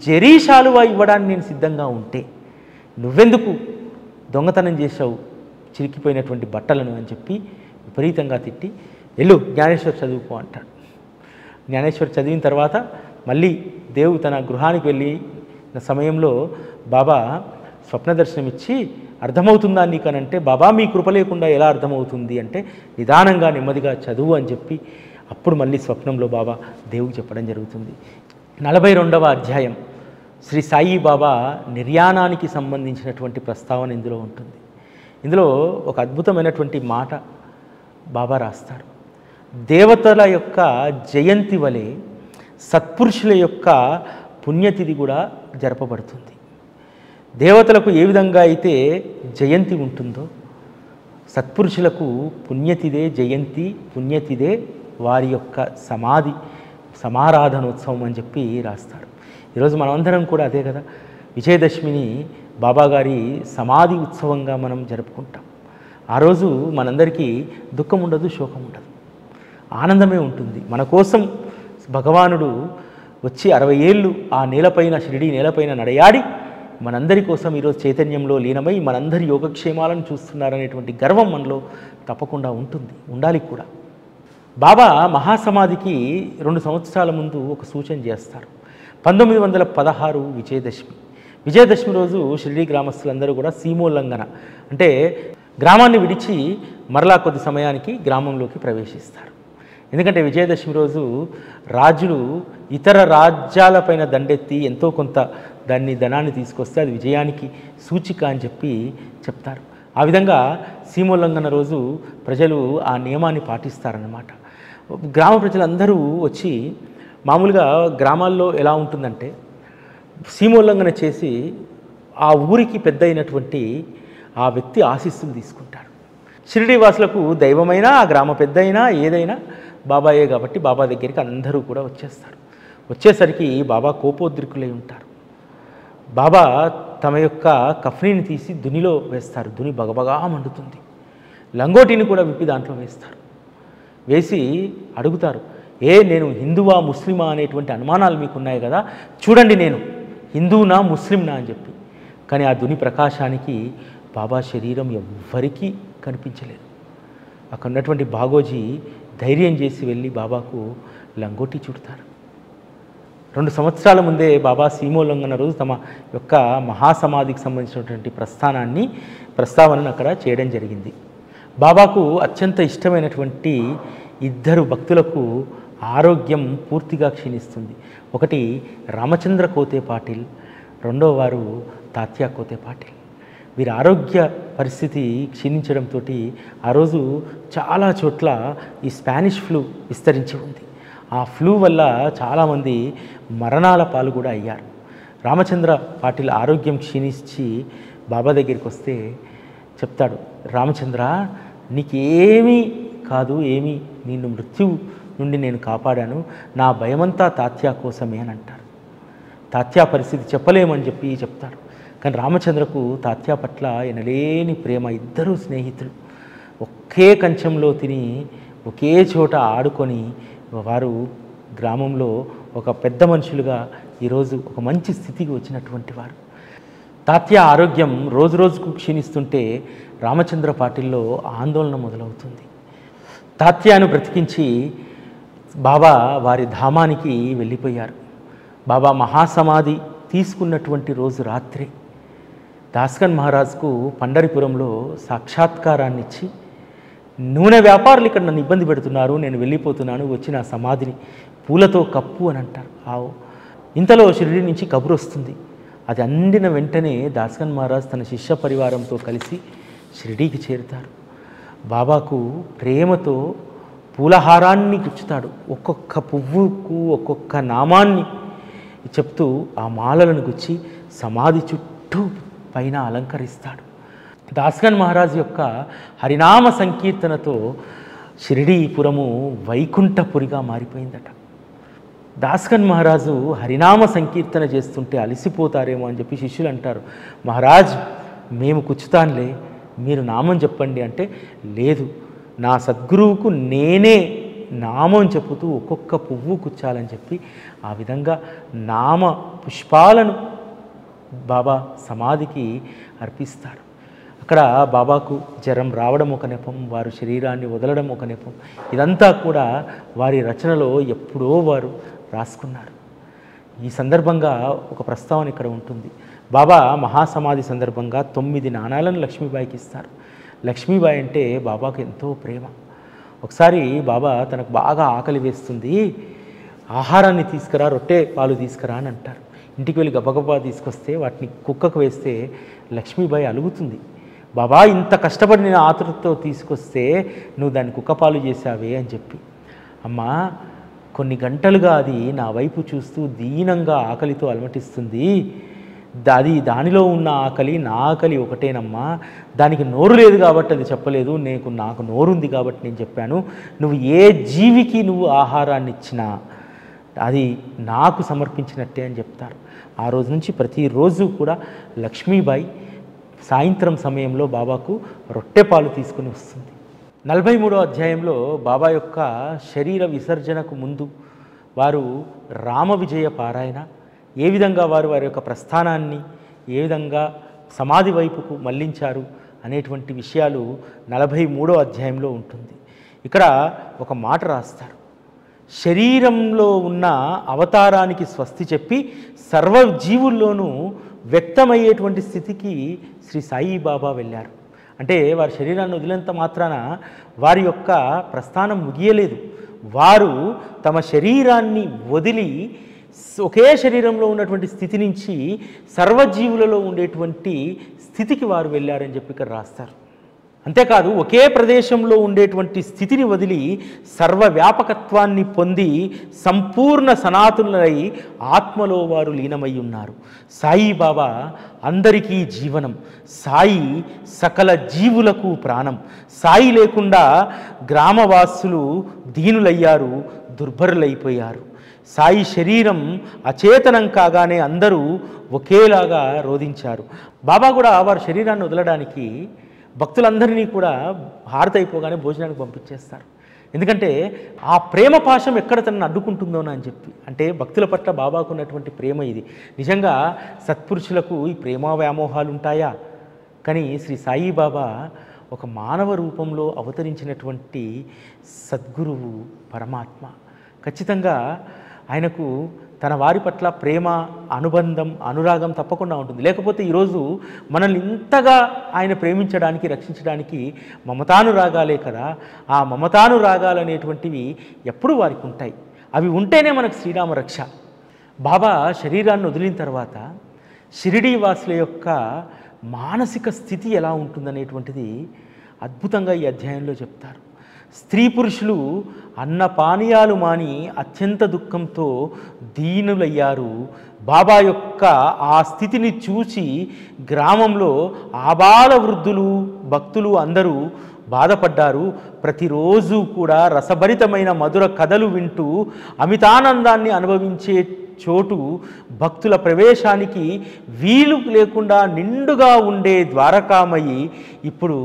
Speaker 1: జరీ శాలువా ఇవ్వడానికి నేను సిద్ధంగా ఉంటే నువ్వెందుకు దొంగతనం చేశావు చిరికిపోయినటువంటి బట్టలను అని చెప్పి విపరీతంగా తిట్టి, వెళ్ళు జ్ఞానేశ్వర్ చదువుకో అంటాడు. జ్ఞానేశ్వర్ చదివిన తర్వాత మళ్ళీ దేవు తన గృహానికి వెళ్ళి సమయంలో బాబా స్వప్న దర్శనం ఇచ్చి, అర్థమవుతుందా నీకు అని అంటే, బాబా మీ కృప లేకుండా ఎలా అర్థమవుతుంది అంటే, నిదానంగా నెమ్మదిగా చదువు అని చెప్పి అప్పుడు మళ్ళీ స్వప్నంలో బాబా దేవుడికి చెప్పడం జరుగుతుంది. 42వ అధ్యాయం శ్రీ సాయి బాబా నిర్యాణానికి సంబంధించినటువంటి ప్రస్తావన ఇందులో ఉంటుంది. ఇందులో ఒక అద్భుతమైనటువంటి మాట బాబా రాస్తారు. దేవతల యొక్క జయంతి వలె సత్పురుషుల యొక్క పుణ్యతిథి కూడా జరపబడుతుంది. దేవతలకు ఏ విధంగా అయితే జయంతి ఉంటుందో సత్పురుషులకు పుణ్యతిథే జయంతి, పుణ్యతిథే వారి యొక్క సమారాధనోత్సవం అని చెప్పి రాస్తారు. ఈరోజు మనమందరం కూడా అదే కదా, విజయదశమిని బాబాగారి సమాధి ఉత్సవంగా మనం జరుపుకుంటాం. ఆ రోజు మనందరికీ దుఃఖం ఉండదు, శోకం ఉండదు, ఆనందమే ఉంటుంది. మన కోసం భగవానుడు వచ్చి 60 ఏళ్ళు ఆ నేలపైన, షిరిడీ నేలపైన నడయాడి మనందరి కోసం ఈరోజు చైతన్యంలో లీనమై మనందరి యోగక్షేమాలను చూస్తున్నారనేటువంటి గర్వం మనలో తప్పకుండా ఉంటుంది, ఉండాలి కూడా. బాబా మహాసమాధికి 2 సంవత్సరాల ముందు ఒక సూచన చేస్తారు. 1916 విజయదశమి. విజయదశమి రోజు షిరిడీ గ్రామస్తులందరూ కూడా సీమోల్లంఘన అంటే గ్రామాన్ని విడిచి మరలా కొద్ది సమయానికి గ్రామంలోకి ప్రవేశిస్తారు. ఎందుకంటే విజయదశమి రోజు రాజులు ఇతర రాజ్యాలపైన దండెత్తి ఎంతో కొంత ధనాన్ని తీసుకొస్తే అది విజయానికి సూచిక అని చెప్పి చెప్తారు. ఆ విధంగా సీమోల్లంఘన రోజు ప్రజలు ఆ నియమాన్ని పాటిస్తారన్నమాట. గ్రామ ప్రజలందరూ వచ్చి, మామూలుగా గ్రామాల్లో ఎలా ఉంటుందంటే సీమోల్లంఘన చేసి ఆ ఊరికి పెద్ద అయినటువంటి ఆ వ్యక్తి ఆశీస్సులు తీసుకుంటారు. షిరిడీ వాసులకు దైవమైనా ఆ గ్రామ పెద్ద అయినా ఏదైనా బాబాయే కాబట్టి బాబా దగ్గరికి అందరూ కూడా వచ్చేస్తారు. వచ్చేసరికి బాబా కోపోద్రికులై ఉంటారు. బాబా తమ యొక్క కఫ్నీని తీసి దునిలో వేస్తారు. దుని బగబగా మండుతుంది. లంగోటిని కూడా విప్పి దాంట్లో వేస్తారు. వేసి అడుగుతారు, నేను హిందువా ముస్లిమా అనేటువంటి అనుమానాలు మీకు ఉన్నాయి కదా, చూడండి నేను హిందూనా ముస్లింనా అని చెప్పి. కానీ ఆ దుని ప్రకాశానికి బాబా శరీరం ఎవ్వరికీ కనిపించలేదు. అక్కడ ఉన్నటువంటి బాగోజీ ధైర్యం చేసి వెళ్ళి బాబాకు లంగోటి చుడతారు. 2 సంవత్సరాల ముందే బాబా సీమోల్లంఘన రోజు తమ యొక్క మహాసమాధికి సంబంధించినటువంటి ప్రస్తావనను అక్కడ చేయడం జరిగింది. బాబాకు అత్యంత ఇష్టమైనటువంటి 2 భక్తులకు ఆరోగ్యం పూర్తిగా క్షీణిస్తుంది. ఒకటి రామచంద్ర కోతే పాటిల్, రెండో వారు తాత్యా కోతే పాటిల్. వీరి ఆరోగ్య పరిస్థితి క్షీణించడంతో ఆ రోజు చాలా చోట్ల ఈ స్పానిష్ ఫ్లూ విస్తరించి ఉంది. ఆ ఫ్లూ వల్ల చాలామంది మరణాల పాలు కూడా అయ్యారు. రామచంద్ర పాటిల్ ఆరోగ్యం క్షీణించి బాబా దగ్గరికి వస్తే చెప్తాడు, రామచంద్ర నీకేమీ కాదు, నిన్ను మృత్యువు నుండి నేను కాపాడాను, నా భయమంతా తాత్యా కోసమే అని అంటారు. తాత్యా పరిస్థితి చెప్పలేమని చెప్పి చెప్తారు. కానీ రామచంద్రకు తాత్యా పట్ల ఎనలేని ప్రేమ. 2 స్నేహితులు ఒకే కంచంలో తిని ఒకే చోట ఆడుకొని వారు గ్రామంలో ఒక పెద్ద మనుషులుగా ఈరోజు ఒక మంచి స్థితికి వచ్చినటువంటి వారు. తాత్యా ఆరోగ్యం రోజు రోజుకు క్షీణిస్తుంటే రామచంద్ర పాటిల్లో ఆందోళన మొదలవుతుంది. తాత్యాను బ్రతికించి బాబా వారి ధామానికి వెళ్ళిపోయారు. బాబా మహాసమాధి తీసుకున్నటువంటి రోజు రాత్రి దాస్కన్ మహారాజ్కు పండరిపురంలో సాక్షాత్కారాన్ని ఇచ్చి, నూనె వ్యాపారులు ఇక్కడ నన్ను ఇబ్బంది పెడుతున్నారు, నేను వెళ్ళిపోతున్నాను, వచ్చి నా సమాధిని పూలతో కప్పు అని అంటారు. ఇంతలో షిరిడీ నుంచి కబురు వస్తుంది. అది అందిన వెంటనే దాస్కన్ మహారాజ్ తన శిష్య పరివారంతో కలిసి షిరిడీకి చేరుతారు. బాబాకు ప్రేమతో పూలహారాన్ని గుచ్చుతాడు. ఒక్కొక్క పువ్వుకు ఒక్కొక్క నామాన్ని చెప్తూ ఆ మాలలను గుచ్చి సమాధి చుట్టూ పైన అలంకరిస్తాడు. దాస్కన్ మహారాజ్ యొక్క హరినామ సంకీర్తనతో షిరిడీపురము వైకుంఠపురిగా మారిపోయిందట. దాస్కన్ మహారాజు హరినామ సంకీర్తన చేస్తుంటే అలసిపోతారేమో అని చెప్పి శిష్యులు అంటారు, మహారాజ్ మేము కూర్చుతానులే, మీరు నామం చెప్పండి అంటే, లేదు నా సద్గురువుకు నేనే నామం చెప్పుతూ ఒక్కొక్క పువ్వు కూర్చాలని చెప్పి ఆ విధంగా నామ పుష్పాలను బాబా సమాధికి అర్పిస్తారు. అక్కడ బాబాకు జ్వరం రావడం ఒక నెపం, వారు శరీరాన్ని వదలడం ఒక నెపం. ఇదంతా కూడా వారి రచనలో ఎప్పుడో వారు రాసుకున్నారు. ఈ సందర్భంగా ఒక ప్రస్తావన ఇక్కడ ఉంటుంది. బాబా మహాసమాధి సందర్భంగా 9 నాణాలను లక్ష్మీబాయికి ఇస్తారు. లక్ష్మీబాయి అంటే బాబాకు ఎంతో ప్రేమ. ఒకసారి బాబా తనకు బాగా ఆకలి వేస్తుంది, ఆహారాన్ని తీసుకురా, రొట్టె పాలు తీసుకురా అని అంటారు. ఇంటికి వెళ్ళి గబగబా తీసుకొస్తే వాటిని కుక్కకు వేస్తే లక్ష్మీబాయి అలుగుతుంది. బాబా, ఇంత కష్టపడి నేను ఆతృతతో తీసుకొస్తే నువ్వు దాన్ని కుక్కపాలు చేశావే అని చెప్పి. అమ్మా, కొన్ని గంటలుగా అది నా వైపు చూస్తూ దీనంగా ఆకలితో అలమటిస్తుంది. దానిలో ఉన్న ఆకలి నా ఆకలి ఒకటేనమ్మా. దానికి నోరు లేదు కాబట్టి అది చెప్పలేదు, నాకు నోరుంది కాబట్టి నేను చెప్పాను. నువ్వు ఏ జీవికి నువ్వు ఆహారాన్ని ఇచ్చినా అది నాకు సమర్పించినట్టే అని చెప్తారు. ఆ రోజు నుంచి ప్రతిరోజు కూడా లక్ష్మీబాయి సాయంత్రం సమయంలో బాబాకు రొట్టెపాలు తీసుకుని వస్తుంది. 43వ అధ్యాయంలో బాబా యొక్క శరీర విసర్జనకు ముందు వారు రామ విజయ పారాయణ, ఏ విధంగా వారి యొక్క ప్రస్థానాన్ని ఏ విధంగా సమాధి వైపుకు మళ్లించారు అనేటువంటి విషయాలు 43వ అధ్యాయంలో ఉంటుంది. ఇక్కడ ఒక మాట రాస్తారు. శరీరంలో ఉన్న అవతారానికి స్వస్తి చెప్పి సర్వజీవుల్లోనూ వ్యక్తమయ్యేటువంటి స్థితికి శ్రీ సాయిబాబా వెళ్ళారు. అంటే వారి శరీరాన్ని వదిలేంత మాత్రాన వారి యొక్క ప్రస్థానం ముగియలేదు. వారు తమ శరీరాన్ని వదిలి ఒకే శరీరంలో ఉన్నటువంటి స్థితి నుంచి సర్వజీవులలో ఉండేటువంటి స్థితికి వారు వెళ్ళారని చెప్పి ఇక్కడ రాస్తారు. అంతేకాదు, ఒకే ప్రదేశంలో ఉండేటువంటి స్థితిని వదిలి సర్వవ్యాపకత్వాన్ని పొంది సంపూర్ణ సనాతనులై ఆత్మలో వారు లీనమై ఉన్నారు. సాయిబాబా అందరికీ జీవనం, సాయి సకల జీవులకు ప్రాణం. సాయి లేకుండా గ్రామవాసులు దీనులయ్యారు, దుర్భరులైపోయారు. సాయి శరీరం అచేతనం కాగానే అందరూ ఒకేలాగా రోధించారు. బాబా కూడా వారి శరీరాన్ని వదలడానికి భక్తులందరినీ కూడా హారతి అయిపోగానే భోజనానికి పంపించేస్తారు. ఎందుకంటే ఆ ప్రేమ పాశం ఎక్కడ తనను అడ్డుకుంటుందోనని అని చెప్పి. అంటే భక్తుల పట్ల బాబాకు ఉన్నటువంటి ప్రేమ ఇది. నిజంగా సత్పురుషులకు ఈ ప్రేమ వ్యామోహాలు ఉంటాయా? కానీ శ్రీ సాయిబాబా ఒక మానవ రూపంలో అవతరించినటువంటి సద్గురువు, పరమాత్మ. ఖచ్చితంగా ఆయనకు తన వారి పట్ల ప్రేమ, అనుబంధం, అనురాగం తప్పకుండా ఉంటుంది. లేకపోతే ఈరోజు మనల్ని ఇంతగా ఆయన ప్రేమించడానికి, రక్షించడానికి మమతానురాగాలే కదా. ఆ మమతానురాగాలనేటువంటివి ఎప్పుడు వారికి ఉంటాయి. అవి ఉంటేనే మనకు శ్రీరామ రక్ష. బాబా శరీరాన్ని వదిలిన తర్వాత షిరిడీ వాసుల యొక్క మానసిక స్థితి ఎలా ఉంటుందనేటువంటిది అద్భుతంగా ఈ అధ్యాయంలో చెప్తారు. స్త్రీ పురుషులు అన్నపానీయాలు మాని అత్యంత దుఃఖంతో దీనులయ్యారు. బాబా యొక్క ఆ స్థితిని చూసి గ్రామంలో ఆబాల వృద్ధులు, భక్తులు అందరూ బాధపడ్డారు. ప్రతిరోజు కూడా రసభరితమైన మధుర కథలు వింటూ అమితానందాన్ని అనుభవించే చోటు భక్తుల ప్రవేశానికి వీలు లేకుండా నిండుగా ఉండే ద్వారకామయి ఇప్పుడు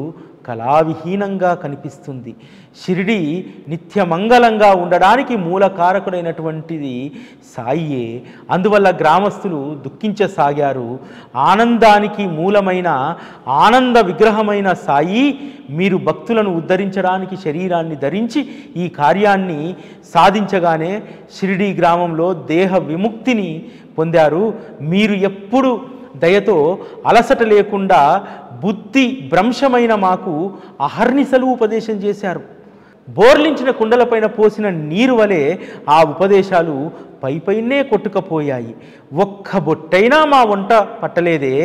Speaker 1: కళావిహీనంగా కనిపిస్తుంది. షిరిడి నిత్యమంగళంగా ఉండడానికి మూల కారకుడైనటువంటిది సాయియే. అందువల్ల గ్రామస్తులు దుఃఖించసాగారు. ఆనందానికి మూలమైన ఆనంద విగ్రహమైన సాయి, మీరు భక్తులను ఉద్ధరించడానికి శరీరాన్ని ధరించి ఈ కార్యాన్ని సాధించగానే షిరిడి గ్రామంలో దేహ విముక్తిని పొందారు. మీరు ఎప్పుడు దయతో అలసట లేకుండా బుద్ధి భ్రంశమైన మాకు అహర్నిశలు ఉపదేశం చేశారు. బోర్లించిన కుండలపైన పోసిన నీరు వలె ఆ ఉపదేశాలు పైపైనే కొట్టుకపోయాయి. ఒక్క బొట్టైనా మా వంట పట్టలేదే.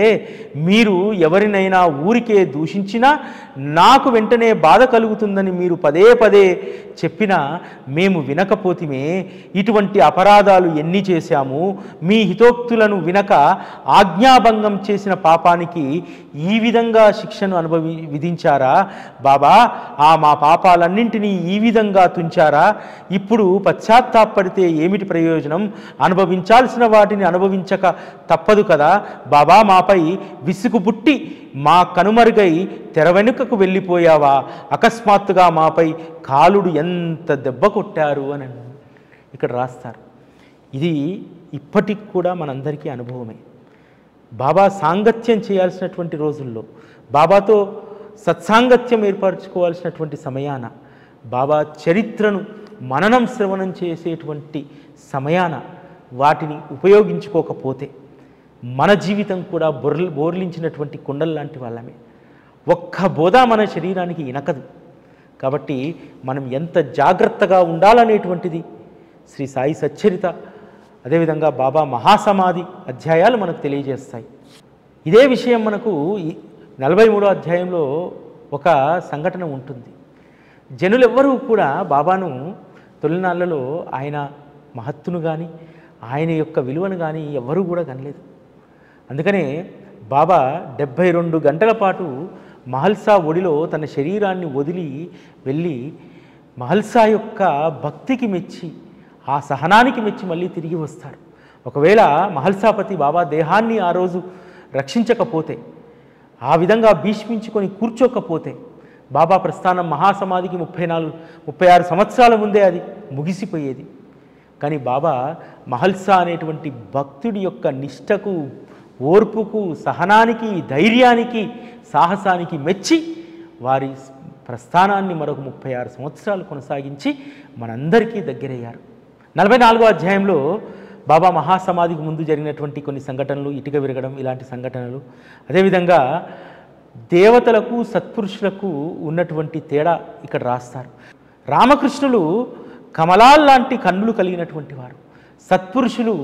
Speaker 1: మీరు ఎవరినైనా ఊరికే దూషించినా నాకు వెంటనే బాధ కలుగుతుందని మీరు పదే పదే చెప్పినా మేము వినకపోతిమే. ఇటువంటి అపరాధాలు ఎన్ని చేశాము. మీ హితోక్తులను వినక ఆజ్ఞాభంగం చేసిన పాపానికి ఈ విధంగా శిక్షను విధించారా బాబా? మా పాపాలన్నింటినీ ఈ విధంగా తుంచారా? ఇప్పుడు పశ్చాత్తాపడితే ఏమిటి ప్రయోజనం? అనుభవించాల్సిన వాటిని అనుభవించక తప్పదు కదా బాబా, మాపై విసుగు పుట్టి మా కనుమరుగై తెర వెనుకకు వెళ్ళిపోయావా, అకస్మాత్తుగా మాపై కాలుడు ఎంత దెబ్బ కొట్టారు అని ఇక్కడ రాస్తారు. ఇది ఇప్పటికి కూడా మనందరికీ అనుభవమే. బాబా సాంగత్యం చేయాల్సినటువంటి రోజుల్లో, బాబాతో సత్సాంగత్యం ఏర్పరచుకోవాల్సినటువంటి సమయాన, బాబా చరిత్రను మననం శ్రవణం చేసేటువంటి సమయాన వాటిని ఉపయోగించుకోకపోతే మన జీవితం కూడా బోర్లించినటువంటి కుండలు లాంటి వాళ్ళమే. ఒక్క బోధ మన శరీరానికి ఇనకదు. కాబట్టి మనం ఎంత జాగ్రత్తగా ఉండాలనేటువంటిది శ్రీ సాయి సచ్చరిత, అదేవిధంగా బాబా మహాసమాధి అధ్యాయాలు మనకు తెలియజేస్తాయి. ఇదే విషయం మనకు 43వ అధ్యాయంలో ఒక సంఘటన ఉంటుంది. జనులెవ్వరూ కూడా బాబాను తొలినాళ్లలో ఆయన మహత్తును కానీ ఆయన యొక్క విలువను కానీ ఎవ్వరూ కూడా కనలేదు. అందుకనే బాబా 72 గంటల పాటు మహల్సా ఒడిలో తన శరీరాన్ని వదిలి వెళ్ళి మహల్సా యొక్క భక్తికి మెచ్చి, ఆ సహనానికి మెచ్చి మళ్ళీ తిరిగి వస్తాడు. ఒకవేళ మహల్సాపతి బాబా దేహాన్ని ఆ రోజు రక్షించకపోతే, ఆ విధంగా భీష్మించుకొని కూర్చోకపోతే, బాబా ప్రస్థానం మహాసమాధికి 36 సంవత్సరాల ముందే అది ముగిసిపోయేది. కానీ బాబా మహల్సా అనేటువంటి భక్తుడి యొక్క నిష్టకు, ఓర్పుకు, సహనానికి, ధైర్యానికి, సాహసానికి మెచ్చి వారి ప్రస్థానాన్ని మరొక 36 సంవత్సరాలు కొనసాగించి మనందరికీ దగ్గరయ్యారు. 44వ అధ్యాయంలో బాబా మహాసమాధికి ముందు జరిగినటువంటి కొన్ని సంఘటనలు, ఇటుక విరగడం, ఇలాంటి సంఘటనలు, అదేవిధంగా దేవతలకు సత్పురుషులకు ఉన్నటువంటి తేడా ఇక్కడ రాస్తారు. రామకృష్ణులు కమలాల్లాంటి కన్నులు కలిగినటువంటి వారు, సత్పురుషులు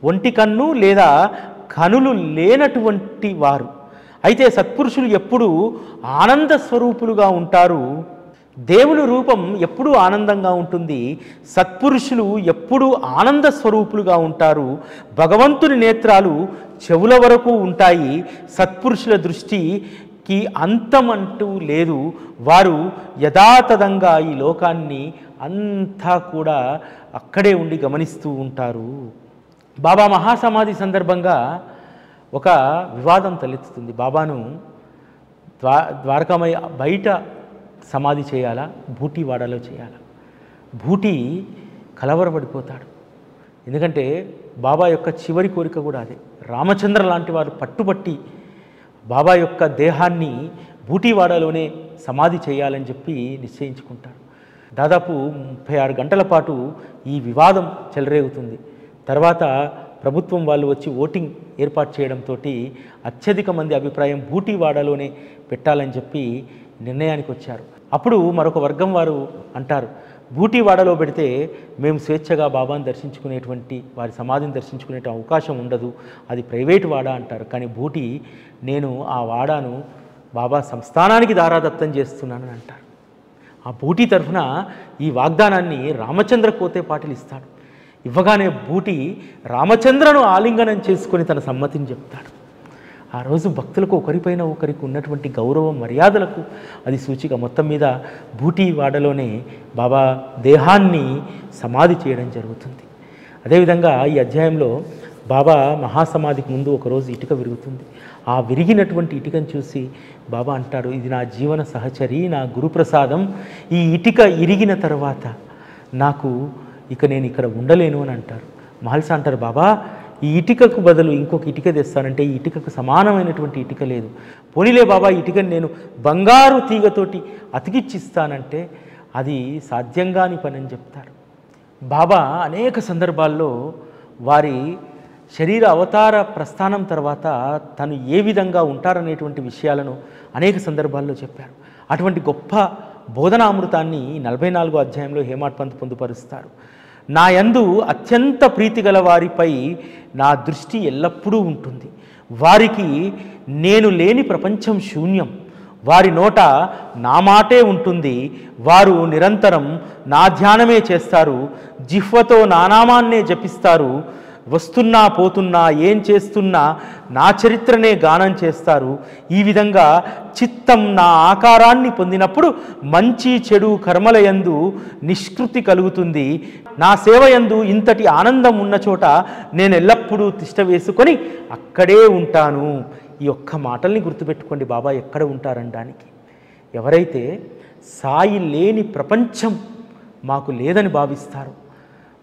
Speaker 1: ఒంటి కన్ను లేదా కనులు లేనటువంటి వారు. అయితే సత్పురుషులు ఎప్పుడూ ఆనంద స్వరూపులుగా ఉంటారు. దేవుని రూపం ఎప్పుడూ ఆనందంగా ఉంటుంది. సత్పురుషులు ఎప్పుడూ ఆనంద స్వరూపులుగా ఉంటారు. భగవంతుని నేత్రాలు చెవుల వరకు ఉంటాయి. సత్పురుషుల దృష్టికి అంతం అంటూ లేదు. వారు యథాతథంగా ఈ లోకాన్ని అంతా కూడా అక్కడే ఉండి గమనిస్తూ ఉంటారు. బాబా మహాసమాధి సందర్భంగా ఒక వివాదం తలెత్తుతుంది. బాబాను ద్వారకామయ్య బయట సమాధి చేయాలా, భూటీవాడలో చేయాలా? భూటీ కలవరపడిపోతాడు. ఎందుకంటే బాబా యొక్క చివరి కోరిక కూడా అదే. రామచంద్ర లాంటి వారు పట్టుబట్టి బాబా యొక్క దేహాన్ని భూటీవాడలోనే సమాధి చేయాలని చెప్పి నిశ్చయించుకుంటారు. దాదాపు 36 గంటల పాటు ఈ వివాదం చెలరేగుతుంది. తర్వాత ప్రభుత్వం వాళ్ళు వచ్చి ఓటింగ్ ఏర్పాటు చేయడంతో అత్యధిక మంది అభిప్రాయం భూటీవాడలోనే పెట్టాలని చెప్పి నిర్ణయానికి వచ్చారు. అప్పుడు మరొక వర్గం వారు అంటారు, భూటీవాడలో పెడితే మేము స్వేచ్ఛగా బాబాను దర్శించుకునేటువంటి, వారి సమాధిని దర్శించుకునే అవకాశం ఉండదు, అది ప్రైవేట్ వాడ అంటారు. కానీ భూటీ, నేను ఆ వాడాను బాబా సంస్థానానికి దారాదత్తం చేస్తున్నానని అంటారు. ఆ భూటీ తరఫున ఈ వాగ్దానాన్ని రామచంద్ర కోతే పాటిల్ ఇస్తాడు. ఇవ్వగానే భూటీ రామచంద్రను ఆలింగనం చేసుకొని తన సమ్మతిని చెప్తాడు. ఆ రోజు భక్తులకు ఒకరిపైన ఒకరికి ఉన్నటువంటి గౌరవం, మర్యాదలకు అది సూచిక. మొత్తం మీద భూటీ వాడలోనే బాబా దేహాన్ని సమాధి చేయడం జరుగుతుంది. అదేవిధంగా ఈ అధ్యాయంలో బాబా మహాసమాధికి ముందు ఒకరోజు ఇటుక విరుగుతుంది. ఆ విరిగినటువంటి ఇటుకను చూసి బాబా అంటాడు, ఇది నా జీవన సహచరి, నా గురుప్రసాదం. ఈ ఇటుక ఇరిగిన తర్వాత నాకు నేను ఇక్కడ ఉండలేను అని అంటారు. మహల్సా అంటారు, బాబా ఈ ఇటుకకు బదులు ఇంకొక ఇటుక తెస్తానంటే ఈ ఇటుకకు సమానమైనటువంటి ఇటుక లేదు. పోనీలే బాబా, ఇటుకని నేను బంగారు తీగతోటి అతికిచ్చిస్తానంటే అది సాధ్యంగాని పని అని చెప్తారు. బాబా అనేక సందర్భాల్లో వారి శరీర అవతార ప్రస్థానం తర్వాత తను ఏ విధంగా ఉంటారనేటువంటి విషయాలను అనేక సందర్భాల్లో చెప్పారు. అటువంటి గొప్ప బోధనామృతాన్ని 44వ అధ్యాయంలో హేమాడ్ పంత్ పొందుపరుస్తారు. నా యందు అత్యంత ప్రీతి గల వారిపై నా దృష్టి ఎల్లప్పుడూ ఉంటుంది. వారికి నేను లేని ప్రపంచం శూన్యం. వారి నోట నా మాటే ఉంటుంది. వారు నిరంతరం నా ధ్యానమే చేస్తారు. జిహ్వతో నా నామాన్నే జపిస్తారు. వస్తున్నా పోతున్నా ఏం చేస్తున్నా నా చరిత్రనే గానం చేస్తారు. ఈ విధంగా చిత్తం నా ఆకారాన్ని పొందినప్పుడు మంచి చెడు కర్మలయందు నిష్కృతి కలుగుతుంది. నా సేవయందు ఇంతటి ఆనందం ఉన్న చోట నేను ఎల్లప్పుడూ తిష్ట వేసుకొని అక్కడే ఉంటాను. ఈ ఒక్క మాటల్ని గుర్తుపెట్టుకోండి. బాబా ఎక్కడ ఉంటారనడానికి. ఎవరైతే సాయి లేని ప్రపంచం మాకు లేదని భావిస్తారో,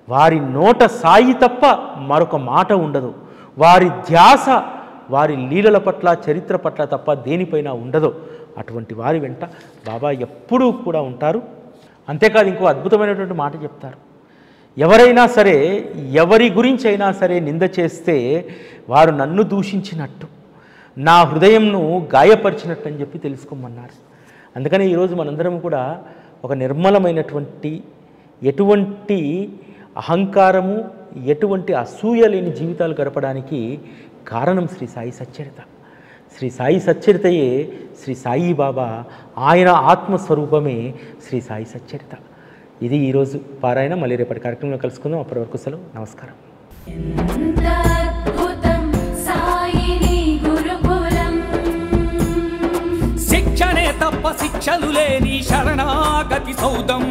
Speaker 1: వారి నోట సాయి తప్ప మరొక మాట ఉండదు. వారి ధ్యాస వారి లీలల పట్ల చరిత్ర పట్ల తప్ప దేనిపైన ఉండదు. అటువంటి వారి వెంట బాబా ఎప్పుడూ కూడా ఉంటారు. అంతేకాదు ఇంకో అద్భుతమైనటువంటి మాట చెప్తారు. ఎవరైనా సరే ఎవరి గురించి అయినా సరే నింద చేస్తే వారు నన్ను దూషించినట్టు, నా హృదయంను గాయపరిచినట్టు అని చెప్పి తెలుసుకోమన్నారు. అందుకని ఈరోజు మనందరం కూడా ఒక నిర్మలమైనటువంటి, ఎటువంటి అహంకారము, ఎటువంటి అసూయ లేని జీవితాలు గడపడానికి కారణం శ్రీ సాయి సచ్చరిత. శ్రీ సాయి సచ్చరితయే శ్రీ సాయి బాబా, ఆయన ఆత్మస్వరూపమే శ్రీ సాయి సచ్చరిత. ఇది ఈరోజు పారాయణ. మళ్ళీ రేపటి కార్యక్రమంలో కలుసుకుందాం. అప్పటి వరకు సెలవు. నమస్కారం.
Speaker 2: శిక్షణే తప్ప శిక్షలు లేని శరణాగతి సౌదం.